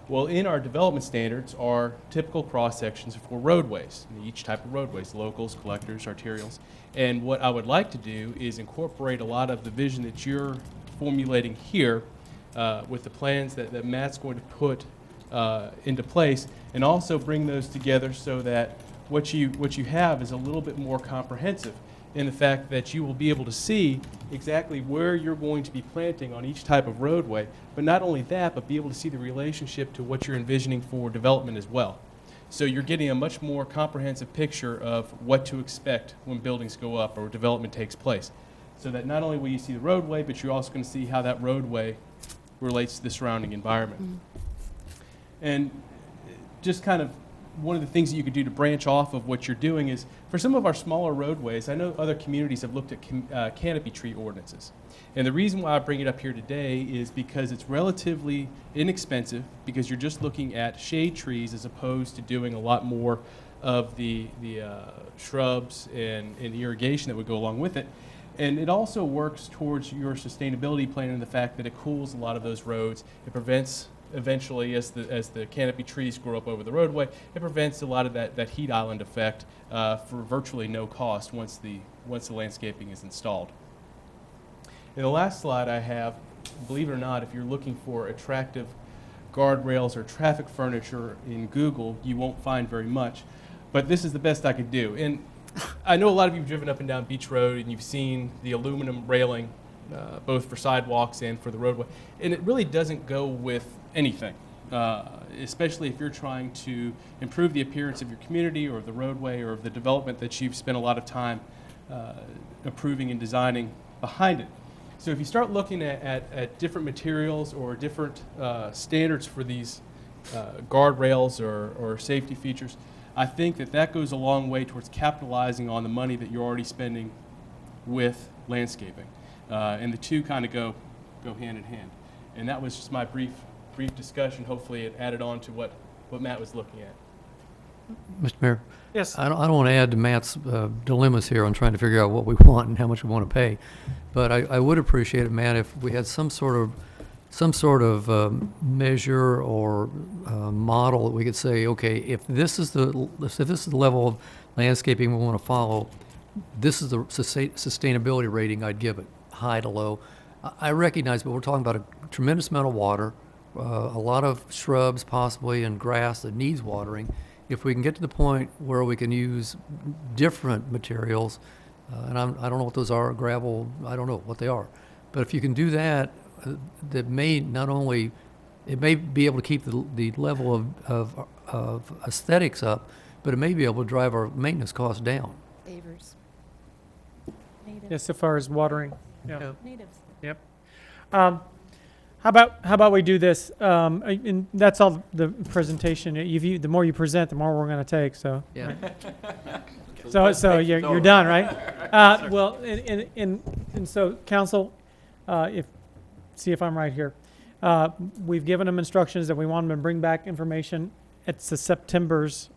Well, in our development standards are typical cross-sections for roadways, each type of roadways, locals, collectors, arterials. And what I would like to do is incorporate a lot of the vision that you're formulating here with the plans that Matt's going to put into place, and also bring those together so that what you have is a little bit more comprehensive in the fact that you will be able to see exactly where you're going to be planting on each type of roadway, but not only that, but be able to see the relationship to what you're envisioning for development as well. So you're getting a much more comprehensive picture of what to expect when buildings go up or development takes place. So that not only will you see the roadway, but you're also going to see how that roadway relates to the surrounding environment. And just kind of one of the things that you could do to branch off of what you're doing is, for some of our smaller roadways, I know other communities have looked at canopy tree ordinances. And the reason why I bring it up here today is because it's relatively inexpensive, because you're just looking at shade trees as opposed to doing a lot more of the shrubs and irrigation that would go along with it. And it also works towards your sustainability plan and the fact that it cools a lot of those roads. It prevents, eventually, as the canopy trees grow up over the roadway, it prevents a lot of that heat island effect for virtually no cost once the landscaping is installed. And the last slide I have, believe it or not, if you're looking for attractive guardrails or traffic furniture in Google, you won't find very much. But this is the best I could do. And I know a lot of you have driven up and down Beach Road and you've seen the aluminum railing, both for sidewalks and for the roadway. And it really doesn't go with anything, especially if you're trying to improve the appearance of your community or of the roadway or of the development that you've spent a lot of time approving and designing behind it. So if you start looking at different materials or different standards for these guardrails or safety features, I think that goes a long way towards capitalizing on the money that you're already spending with landscaping. And the two kind of go hand in hand. And that was just my brief discussion. Hopefully it added on to what Matt was looking at. Mr. Mayor? Yes. I don't want to add to Matt's dilemmas here on trying to figure out what we want and how much we want to pay. But I would appreciate it, Matt, if we had some sort of measure or model that we could say, okay, if this is the level of landscaping we want to follow, this is the sustainability rating I'd give it, high to low. I recognize, but we're talking about a tremendous amount of water, a lot of shrubs possibly and grass that needs watering. If we can get to the point where we can use different materials, and I don't know what those are, gravel, I don't know what they are. But if you can do that, that may not only, it may be able to keep the level of aesthetics up, but it may be able to drive our maintenance costs down. Favors. Yes, so far as watering. Yeah. Natives. Yep. How about we do this? And that's all the presentation. The more you present, the more we're going to take. So. Yeah. So you're done, right? Well, and so council, see if I'm right here. We've given them instructions that we want them to bring back information. It's the September's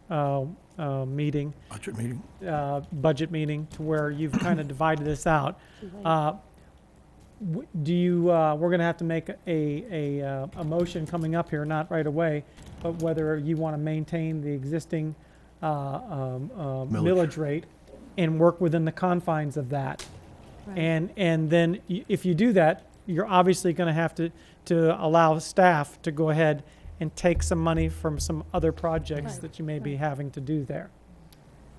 meeting. Budget meeting, to where you've kind of divided this out. We're going to have to make a motion coming up here, not right away, but whether you want to maintain the existing millage rate and work within the confines of that. Right. And then if you do that, you're obviously going to have to allow staff to go ahead and take some money from some other projects that you may be having to do there.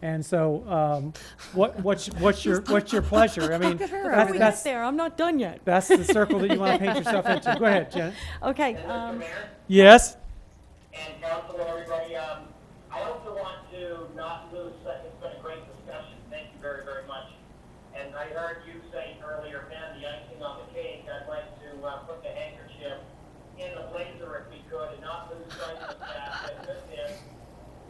And so, what's your pleasure? I mean, that's there. I'm not done yet. That's the circle that you want to paint yourself into. Go ahead, Jen. Okay. Mr. Mayor Yes. and council and everybody, I also want to not lose sight. It's been a great discussion. Thank you very, very much. And I heard you say earlier, Ben, the icing on the cake. I'd like to put the handkerchief in the blazer if we could, and not lose sight of the fact that with this,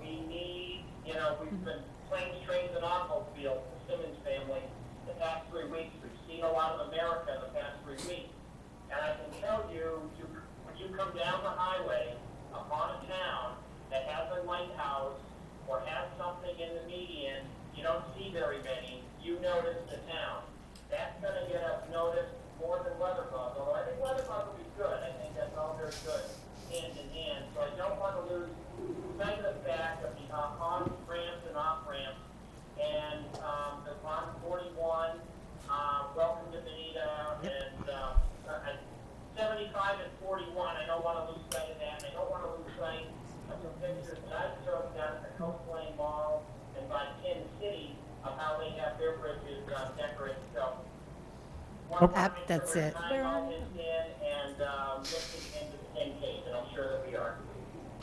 we need, we've been planes, trains, and automobiles, the Simmons family, the past 3 weeks. We've seen a lot of America the past 3 weeks. And I can tell you, when you come down the highway upon a town that has a lighthouse or has something in the median, you don't see very many, you notice the town. That's going to get us noticed more than weather bugs, although I think weather bugs will be good. I think that's all very good hand in hand. So I don't want to lose sight of the fact of the on-ramps and off-ramps. And the on 41, welcome to Bonita, and 75 and 41, I don't want to lose sight of that. I don't want to lose sight of the pictures that I took down at the Coastline Mall and by Kansas City of how they have their bridges decorated. So, That's it. And listen into the same case, and I'm sure that we are.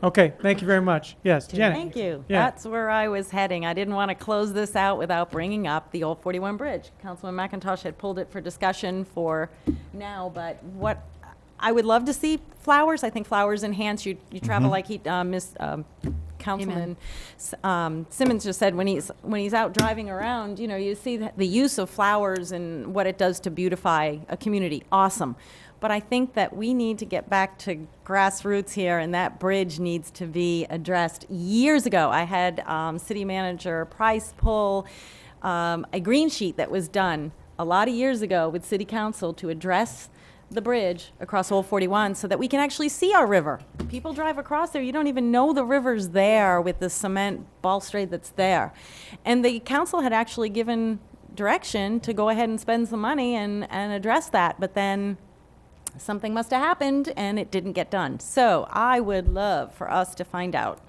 Okay. Thank you very much. Yes, Janet. Thank you. Yeah. That's where I was heading. I didn't want to close this out without bringing up the old 41 bridge. Councilman McIntosh had pulled it for discussion for now, but what I would love to see flowers. I think flowers enhance. You travel like Councilman Simmons just said, when he's out driving around, you see the use of flowers and what it does to beautify a community. Awesome. But I think that we need to get back to grassroots here, and that bridge needs to be addressed. Years ago, I had City Manager Price pull a green sheet that was done a lot of years ago with City Council to address the bridge across Old 41 so that we can actually see our river. People drive across there, you don't even know the river's there with the cement balustrade that's there. And the council had actually given direction to go ahead and spend some money and address that, but then something must have happened and it didn't get done. So I would love for us to find out.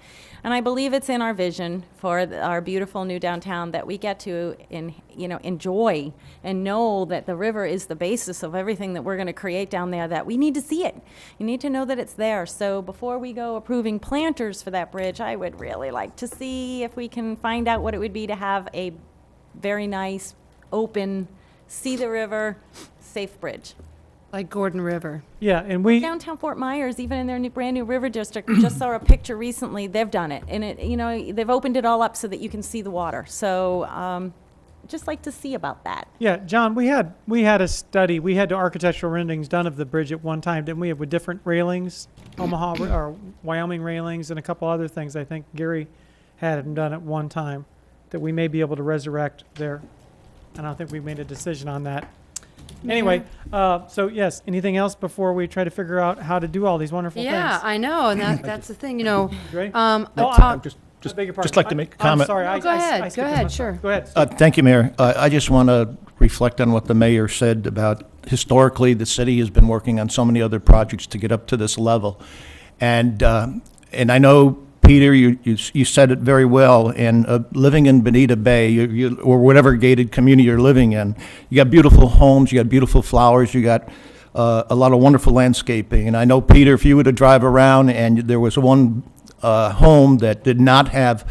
And I believe it's in our vision for our beautiful new downtown that we get to enjoy and know that the river is the basis of everything that we're going to create down there, that we need to see it. You need to know that it's there. So before we go approving planters for that bridge, I would really like to see if we can find out what it would be to have a very nice, open, see the river, safe bridge. Like Gordon River. Yeah, and we, Downtown Fort Myers, even in their brand new river district, we just saw a picture recently. They've done it, and they've opened it all up so that you can see the water. So, just like to see about that. yeah, John, we had a study. We had the architectural renderings done of the bridge at one time, didn't we? With different railings, Omaha or Wyoming railings, and a couple other things. I think Gary had them done at one time that we may be able to resurrect there. I don't think we made a decision on that. Anyway, so yes, anything else before we try to figure out how to do all these wonderful Yeah, things? I know, and that's the thing, You ready? I No, talk- I beg your pardon. just like to make a I'm comment. sorry. No, go ahead, skipped go ahead, it. sure. Go ahead. Thank you, Mayor. I just want to reflect on what the mayor said about historically, the city has been working on so many other projects to get up to this level. And I know, Peter, you said it very well, and living in Bonita Bay, or whatever gated community you're living in, you got beautiful homes, you got beautiful flowers, you got a lot of wonderful landscaping. And I know, Peter, if you were to drive around and there was one home that did not have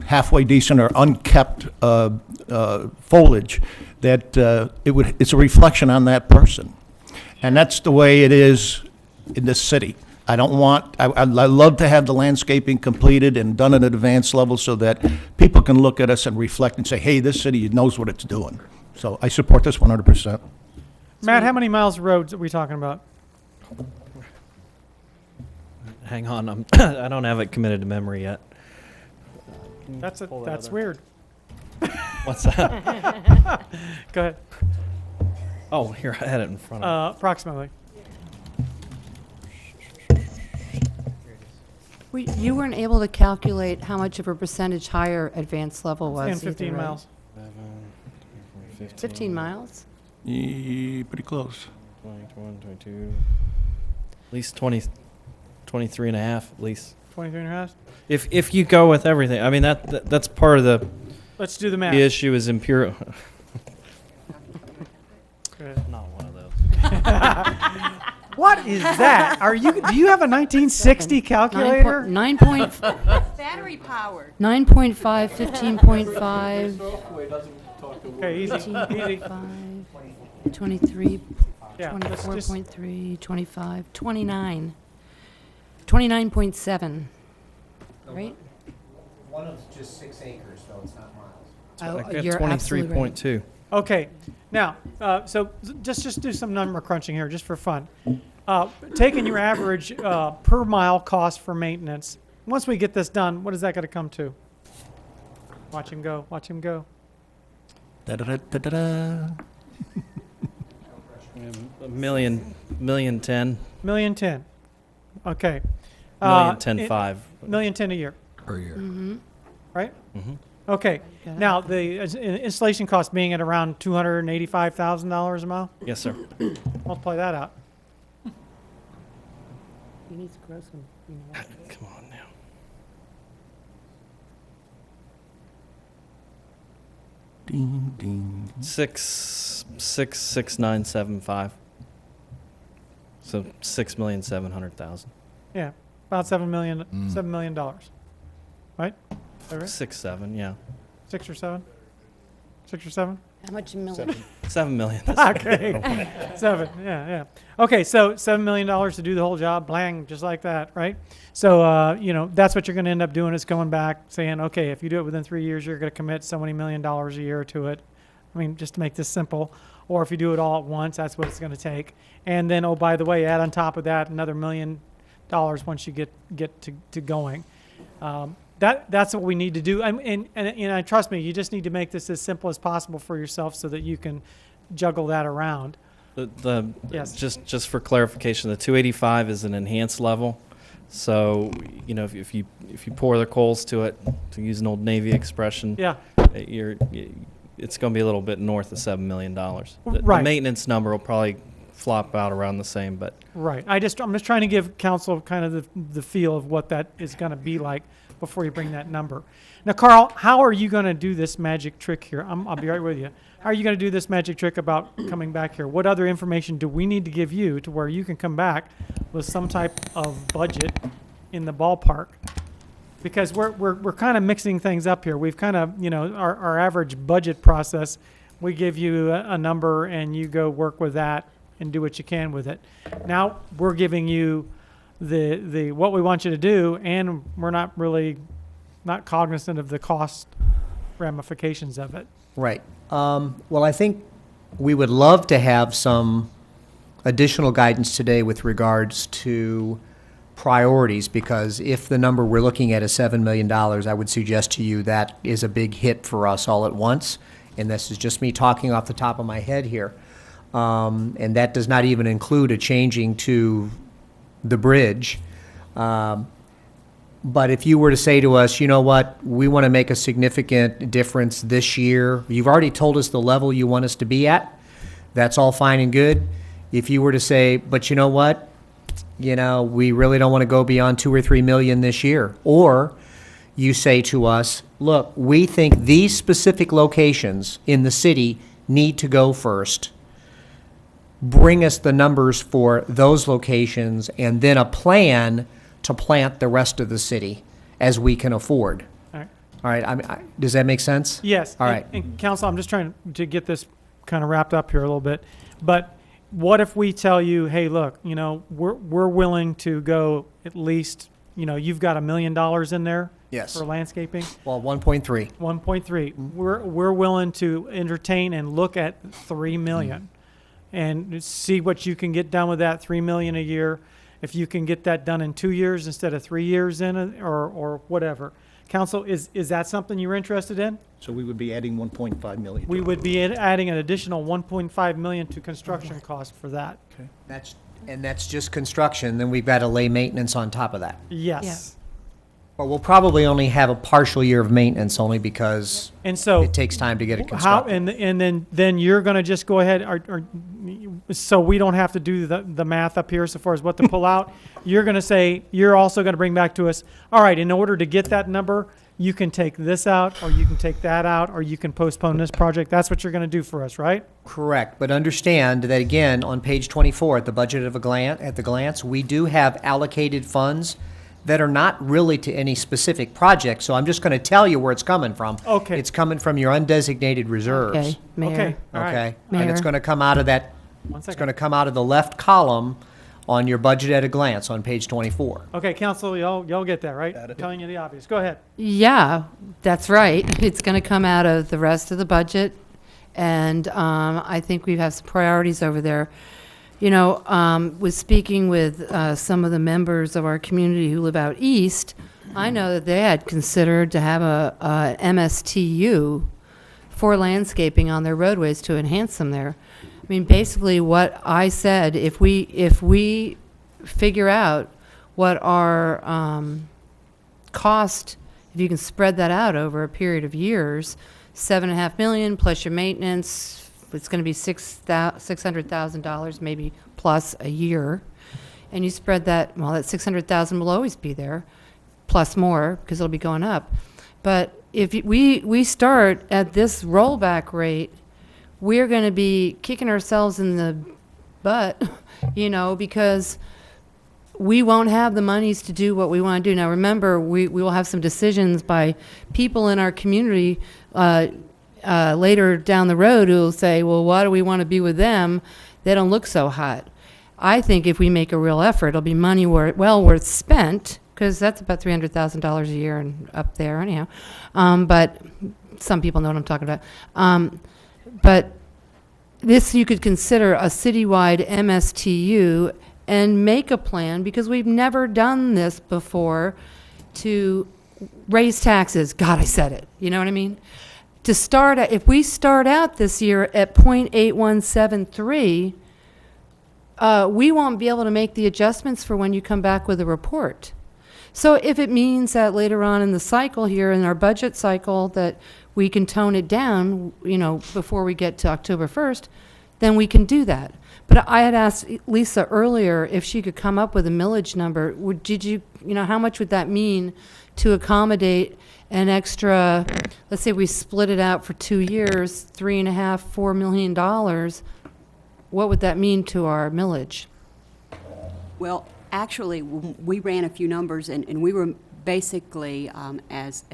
halfway decent or unkept foliage, that it's a reflection on that person. And that's the way it is in this city. I love to have the landscaping completed and done at an advanced level so that people can look at us and reflect and say, hey, this city knows what it's doing. So I support this 100%. Matt, how many miles of roads are we talking about? Hang on, I don't have it committed to memory yet. That's weird. What's that? Go ahead. Oh, here, I had it in front of me. Approximately. You weren't able to calculate how much of a percentage higher advanced level was 10, either, 15 right? miles. 15 miles? Pretty close. 21, 22, at least 20, 23 and a half, at least. 23 and a half? If you go with everything, I mean, that's part of the Let's do the math. issue is imperial. Go ahead. Not one of those. What is that? Do you have a 1960 calculator? 9.5, Battery powered. 15.5, Okay, easy, easy. 23, Yeah, let's just, 24.3, 25, 29. 29.7, right? One of just 6 acres, though, it's not miles. I got You're absolutely right. 23.2. okay. Now, so just do some number crunching here, just for fun. Taking your average per mile cost for maintenance. Once we get this done, what is that going to come to? Watch him go. Watch him go. Da-da-da-da-da-da. A million 10, $1,010,000. Okay. million 10 it- 5. $1,010,000 a year, Per year. right? Mhm. Okay. Yeah. Now the installation cost being at around $285,000 a mile. Yes, sir. Multiply that out. You need to grow some, Come on now. Ding, ding. 66975. So 6,700,000. Yeah, about $7 million. $7 million. Right? Is that right? 6, 7, yeah. 6 or 7? 6 or 7? how much a million? 7 million. Okay. 7. Yeah, yeah. Okay, so $7 million to do the whole job, blang, just like that, right? So, that's what you're going to end up doing is going back saying, okay, if you do it within 3 years, you're going to commit so many $1 million a year to it. I mean, just to make this simple. Or if you do it all at once, that's what it's going to take. And then, oh, by the way, add on top of that another $1 million once you get to going. That's what we need to do. And trust me, you just need to make this as simple as possible for yourself so that you can juggle that around. Yes. Just for clarification, the 285 is an enhanced level. So, if you pour the coals to it, to use an old Navy expression, Yeah. it's going to be a little bit north of $7 million. The Right. maintenance number will probably flop out around the same, but Right. I'm just trying to give council kind of the feel of what that is going to be like before you bring that number. Now, Carl, how are you going to do this magic trick here? I'll be right with you. How are you going to do this magic trick about coming back here? What other information do we need to give you to where you can come back with some type of budget in the ballpark? Because we're kind of mixing things up here. We've kind of, our average budget process, we give you a number and you go work with that and do what you can with it. Now we're giving you the what we want you to do, and we're not cognizant of the cost ramifications of it. Right. Well, I think we would love to have some additional guidance today with regards to priorities, because if the number we're looking at is $7 million, I would suggest to you that is a big hit for us all at once. And this is just me talking off the top of my head here. And that does not even include a changing to the bridge. But if you were to say to us, you know what, we want to make a significant difference this year, you've already told us the level you want us to be at. That's all fine and good. If you were to say, but you know what, we really don't want to go beyond 2 or 3 million this year. Or you say to us, look, we think these specific locations in the city need to go first. Bring us the numbers for those locations and then a plan to plant the rest of the city as we can afford. All right. All right, does that make sense? Yes. All right. And council, I'm just trying to get this kind of wrapped up here a little bit. But what if we tell you, hey, look, we're willing to go at least, you've got $1 million in there Yes. for landscaping. Well, 1.3. 1.3. We're willing to entertain and look at 3 million and see what you can get done with that 3 million a year. If you can get that done in 2 years instead of 3 years in it, or whatever. Council, is that something you're interested in? So we would be adding 1.5 million. We would be adding an additional 1.5 million to construction cost for that. That's just construction, then we've got to lay maintenance on top of that. Yes. But we'll probably only have a partial year of maintenance only because And so it takes time to get it how, constructed. and then you're going to just go ahead, so we don't have to do the math up here so far as what to pull out. You're going to say, you're also going to bring back to us, all right, in order to get that number, you can take this out, or you can take that out, or you can postpone this project. That's what you're going to do for us, right? Correct, but understand that again, on page 24, at the budget of at the glance, we do have allocated funds that are not really to any specific project, so I'm just going to tell you where it's coming from. Okay. It's coming from your undesignated reserves. Okay, Mayor. Okay. All right. Okay? And it's Mayor. going to come out of that, One it's second. going to come out of the left column on your budget at a glance on page 24. Okay, council, y'all get that, right? Telling you the obvious. Go ahead. Yeah, that's right. It's going to come out of the rest of the budget, and I think we have some priorities over there. Was speaking with some of the members of our community who live out east, I know that they had considered to have a MSTU for landscaping on their roadways to enhance them there. I mean, basically what I said, if we figure out what our cost, if you can spread that out over a period of years, $7.5 million plus your maintenance, it's going to be $600,000 maybe plus a year, and you spread that. Well, that $600,000 will always be there, plus more because it'll be going up. But if we start at this rollback rate, we're going to be kicking ourselves in the butt, because we won't have the monies to do what we want to do. Now, remember, we will have some decisions by people in our community later down the road who will say, well, why do we want to be with them? They don't look so hot. I think if we make a real effort, it'll be money well worth spent, because that's about $300,000 a year and up there anyhow. But some people know what I'm talking about. But this, you could consider a citywide MSTU and make a plan, because we've never done this before, to raise taxes. God, I said it. You know what I mean? To start, if we start out this year at 0.8173, we won't be able to make the adjustments for when you come back with a report. So if it means that later on in the cycle here, in our budget cycle, that we can tone it down, before we get to October 1st, then we can do that. But I had asked Lisa earlier if she could come up with a millage number. How much would that mean to accommodate an extra, let's say we split it out for 2 years, $3.5–4 million, what would that mean to our millage? Well, actually, we ran a few numbers, and we were basically, as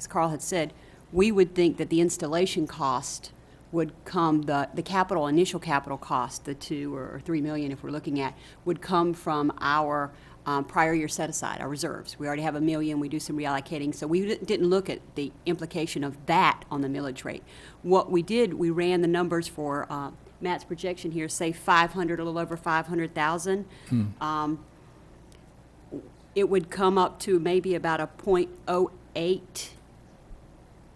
Carl had said, we would think that the installation cost would come, the initial capital cost, the 2 or 3 million if we're looking at, would come from our prior year set aside, our reserves. We already have $1 million, we do some reallocating, so we didn't look at the implication of that on the millage rate. What we did, we ran the numbers for Matt's projection here, say 500, a little over 500,000. It would come up to maybe about a 0.08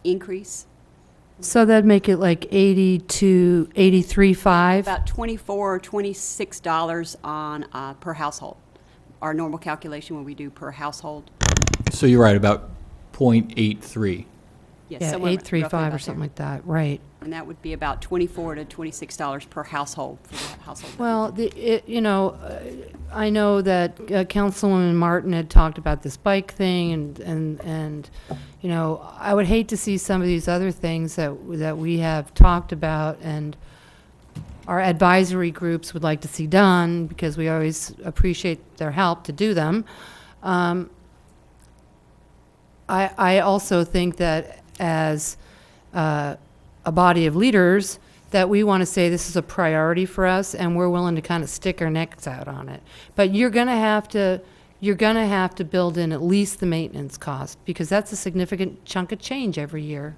increase. So that'd make it like 80 to 83.5. About $24 or $26 on per household. Our normal calculation when we do per household. So you're right, about 0.83. Yes, Yeah, somewhere roughly 835 about or there. something like that, right. And that would be about $24 to $26 per household for the household. Well, I know that Councilwoman Martin had talked about this bike thing, and I would hate to see some of these other things that we have talked about and our advisory groups would like to see done, because we always appreciate their help to do them. I also think that as a body of leaders, that we want to say this is a priority for us, and we're willing to kind of stick our necks out on it. But you're going to have to build in at least the maintenance cost, because that's a significant chunk of change every year.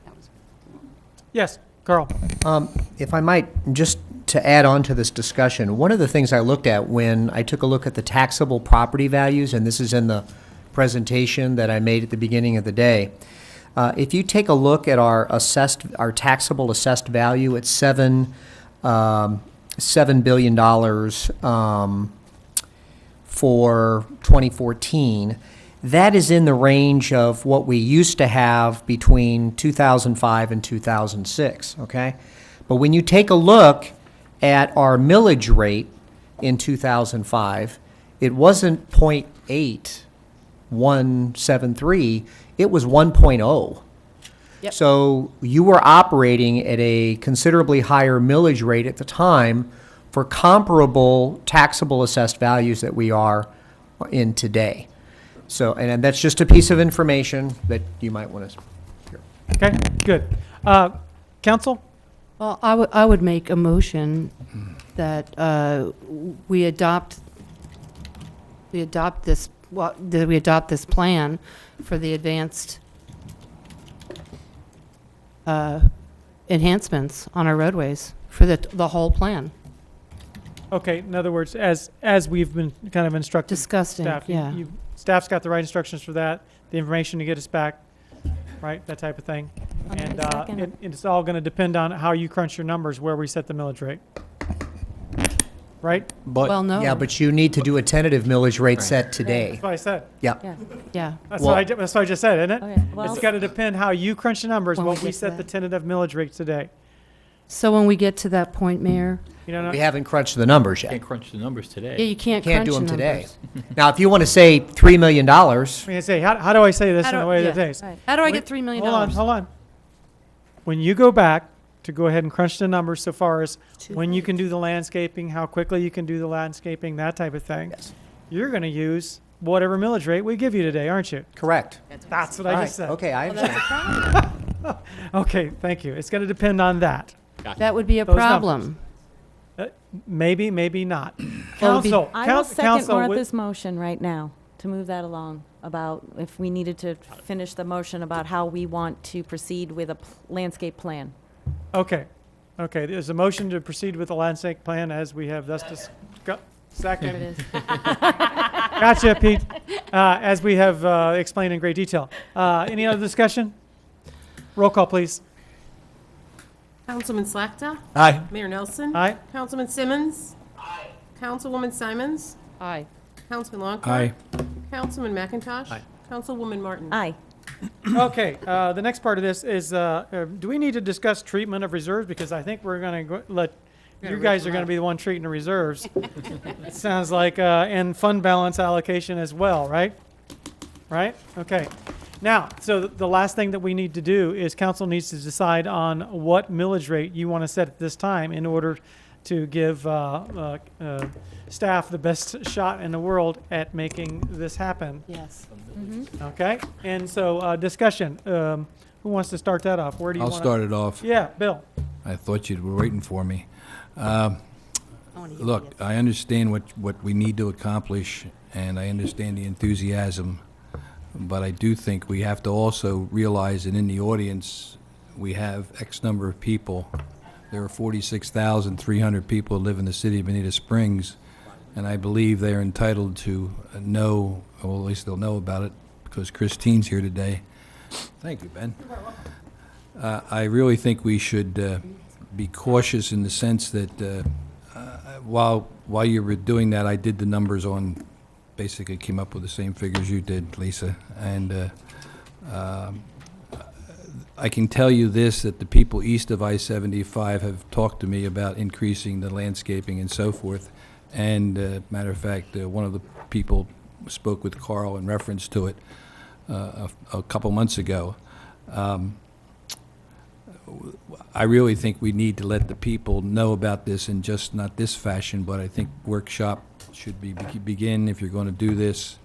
Yes, Carl. If I might, just to add on to this discussion, one of the things I looked at when I took a look at the taxable property values, and this is in the presentation that I made at the beginning of the day, if you take a look at our taxable assessed value, it's $7 billion for 2014. That is in the range of what we used to have between 2005 and 2006, okay? But when you take a look at our millage rate in 2005, it wasn't 0.8173, it was 1.0. Yep. So you were operating at a considerably higher millage rate at the time for comparable taxable assessed values that we are in today. So, and that's just a piece of information that you might want to hear. Okay, good. Council? Well, I would make a motion that we adopt this plan for the advanced enhancements on our roadways for the whole plan. Okay, in other words, as we've been kind of instructed. Disgusting, Staff, yeah. Staff's got the right instructions for that, the information to get us back, right, that type of thing. I'll make And a second. it's all going to depend on how you crunch your numbers, where we set the millage rate. Right? But Well, no. Yeah, but you need to do a tentative millage rate set today. That's what I said. Yeah. Yeah. That's Well- what I just said, isn't it? Okay, well- It's got to depend how you crunch the numbers, When we what we get to set the that. tentative millage rate today. So when we get to that point, Mayor, You know, We haven't crunched the numbers yet. can't crunch the numbers yeah, today. you can't Can't crunch do them the today. numbers. Now, if you want to say $3 million, I mean, say, how do I say this in a way that is? Right. How do I Wait, get $3 million? Hold on. When you go back to go ahead and crunch the numbers so far as when you can do the landscaping, how quickly you can do the landscaping, that type of thing, Yes. you're going to use whatever millage rate we give you today, aren't you? correct. That's what All I right, just said. okay, I Well, that's understand. a problem. Okay, thank you. It's going to depend on that. That would be a Those problem. Maybe, maybe not. Well, it'd be- Council, I will second council, Martha's motion right now to move that along, about if we needed to finish the motion about how we want to proceed with a landscape plan. Okay, there's a motion to proceed with the landscape plan as we have thus discussed. There it Second. is. Gotcha, Pete. As we have explained in great detail. Any other discussion? Roll call, please. Councilman Slakta? Aye. Mayor Nelson? Aye. Councilman Simmons? Aye. Councilwoman Simons? Aye. Councilman Longcor? Aye. Councilman McIntosh? Aye. Councilwoman Martin? Aye. Okay, the next part of this is, do we need to discuss treatment of reserves? Because I think we're going to let You guys are going to be the one treating the reserves. It sounds like, and fund balance allocation as well, right? Right? Okay. Now, so the last thing that we need to do is council needs to decide on what millage rate you want to set at this time in order to give staff the best shot in the world at making this happen. Yes. Okay? And so discussion. Who wants to start that off? Where do you I'll want start it off. Yeah, Bill. I thought you were waiting for me. wanna hear Look, what I understand what we need to accomplish, and I understand the enthusiasm, but I do think we have to also realize that in the audience, we have X number of people. There are 46,300 people who live in the city of Bonita Springs, and I believe they're entitled to know, or at least they'll know about it, because Christine's here today. Thank you, Ben. I really think we should be cautious in the sense that while you were doing that, I did the numbers on, basically came up with the same figures you did, Lisa. And I can tell you this, that the people east of I-75 have talked to me about increasing the landscaping and so forth. And matter of fact, one of the people spoke with Carl in reference to it a couple months ago. I really think we need to let the people know about this in just not this fashion, but I think workshop should begin if you're going to do this.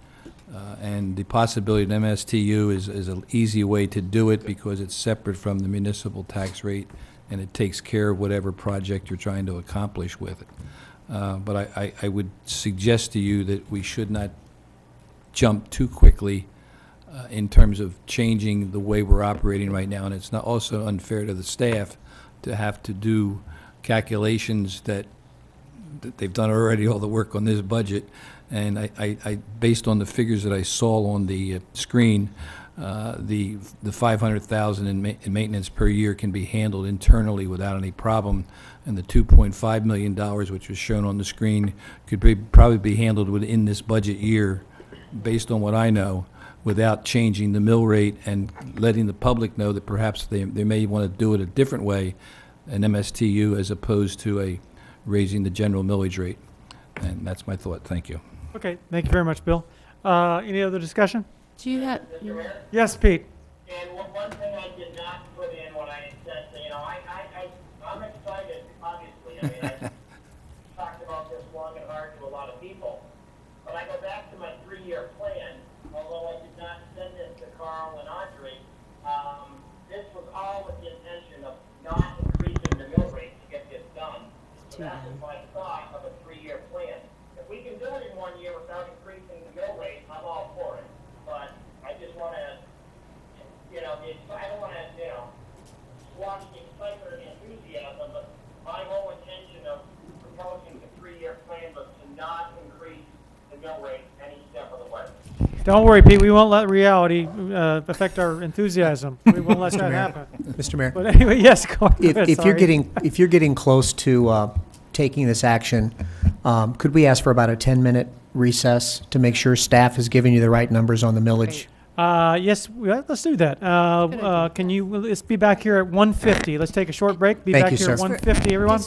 And the possibility of MSTU is an easy way to do it because it's separate from the municipal tax rate and it takes care of whatever project you're trying to accomplish with it. But I would suggest to you that we should not jump too quickly in terms of changing the way we're operating right now, and it's not also unfair to the staff to have to do calculations that they've done already all the work on this budget. And I based on the figures that I saw on the screen, the $500,000 in maintenance per year can be handled internally without any problem, and the $2.5 million, which was shown on the screen, could probably be handled within this budget year, based on what I know, without changing the mill rate and letting the public know that perhaps they may want to do it a different way, an MSTU, as opposed to raising the general millage rate. And that's my thought. Thank you. Okay, thank you very much, Bill. Any other discussion? Do you have, Mr. Mayor? Yes, Pete. And one thing I did not put in when I said, I'm excited, obviously. I mean, I talked about this long and hard to a lot of people. But I go back to my 3-year plan, although I did not send this to Carl and Audrey. This was all with the intention of not increasing the mill rate to get this done. So that was my thought of a 3-year plan. If we can do it in 1 year without increasing the mill rate, I'm all for it. But I just want to, I don't want to, squash the excitement or the enthusiasm, but my whole intention of proposing the 3-year plan was to not increase the mill rate any step of the way. Don't worry, Pete. We won't let reality affect our enthusiasm. We won't let that happen. Mr. Mayor, But anyway, yes, go ahead. if you're Sorry. if you're getting close to taking this action, could we ask for about a 10-minute recess to make sure staff has given you the right numbers on the millage? Yes, let's do that. Can you, let's be back here at 1:50. Let's take a short break. Be Thank back you, here at sir. 1:50, everyone.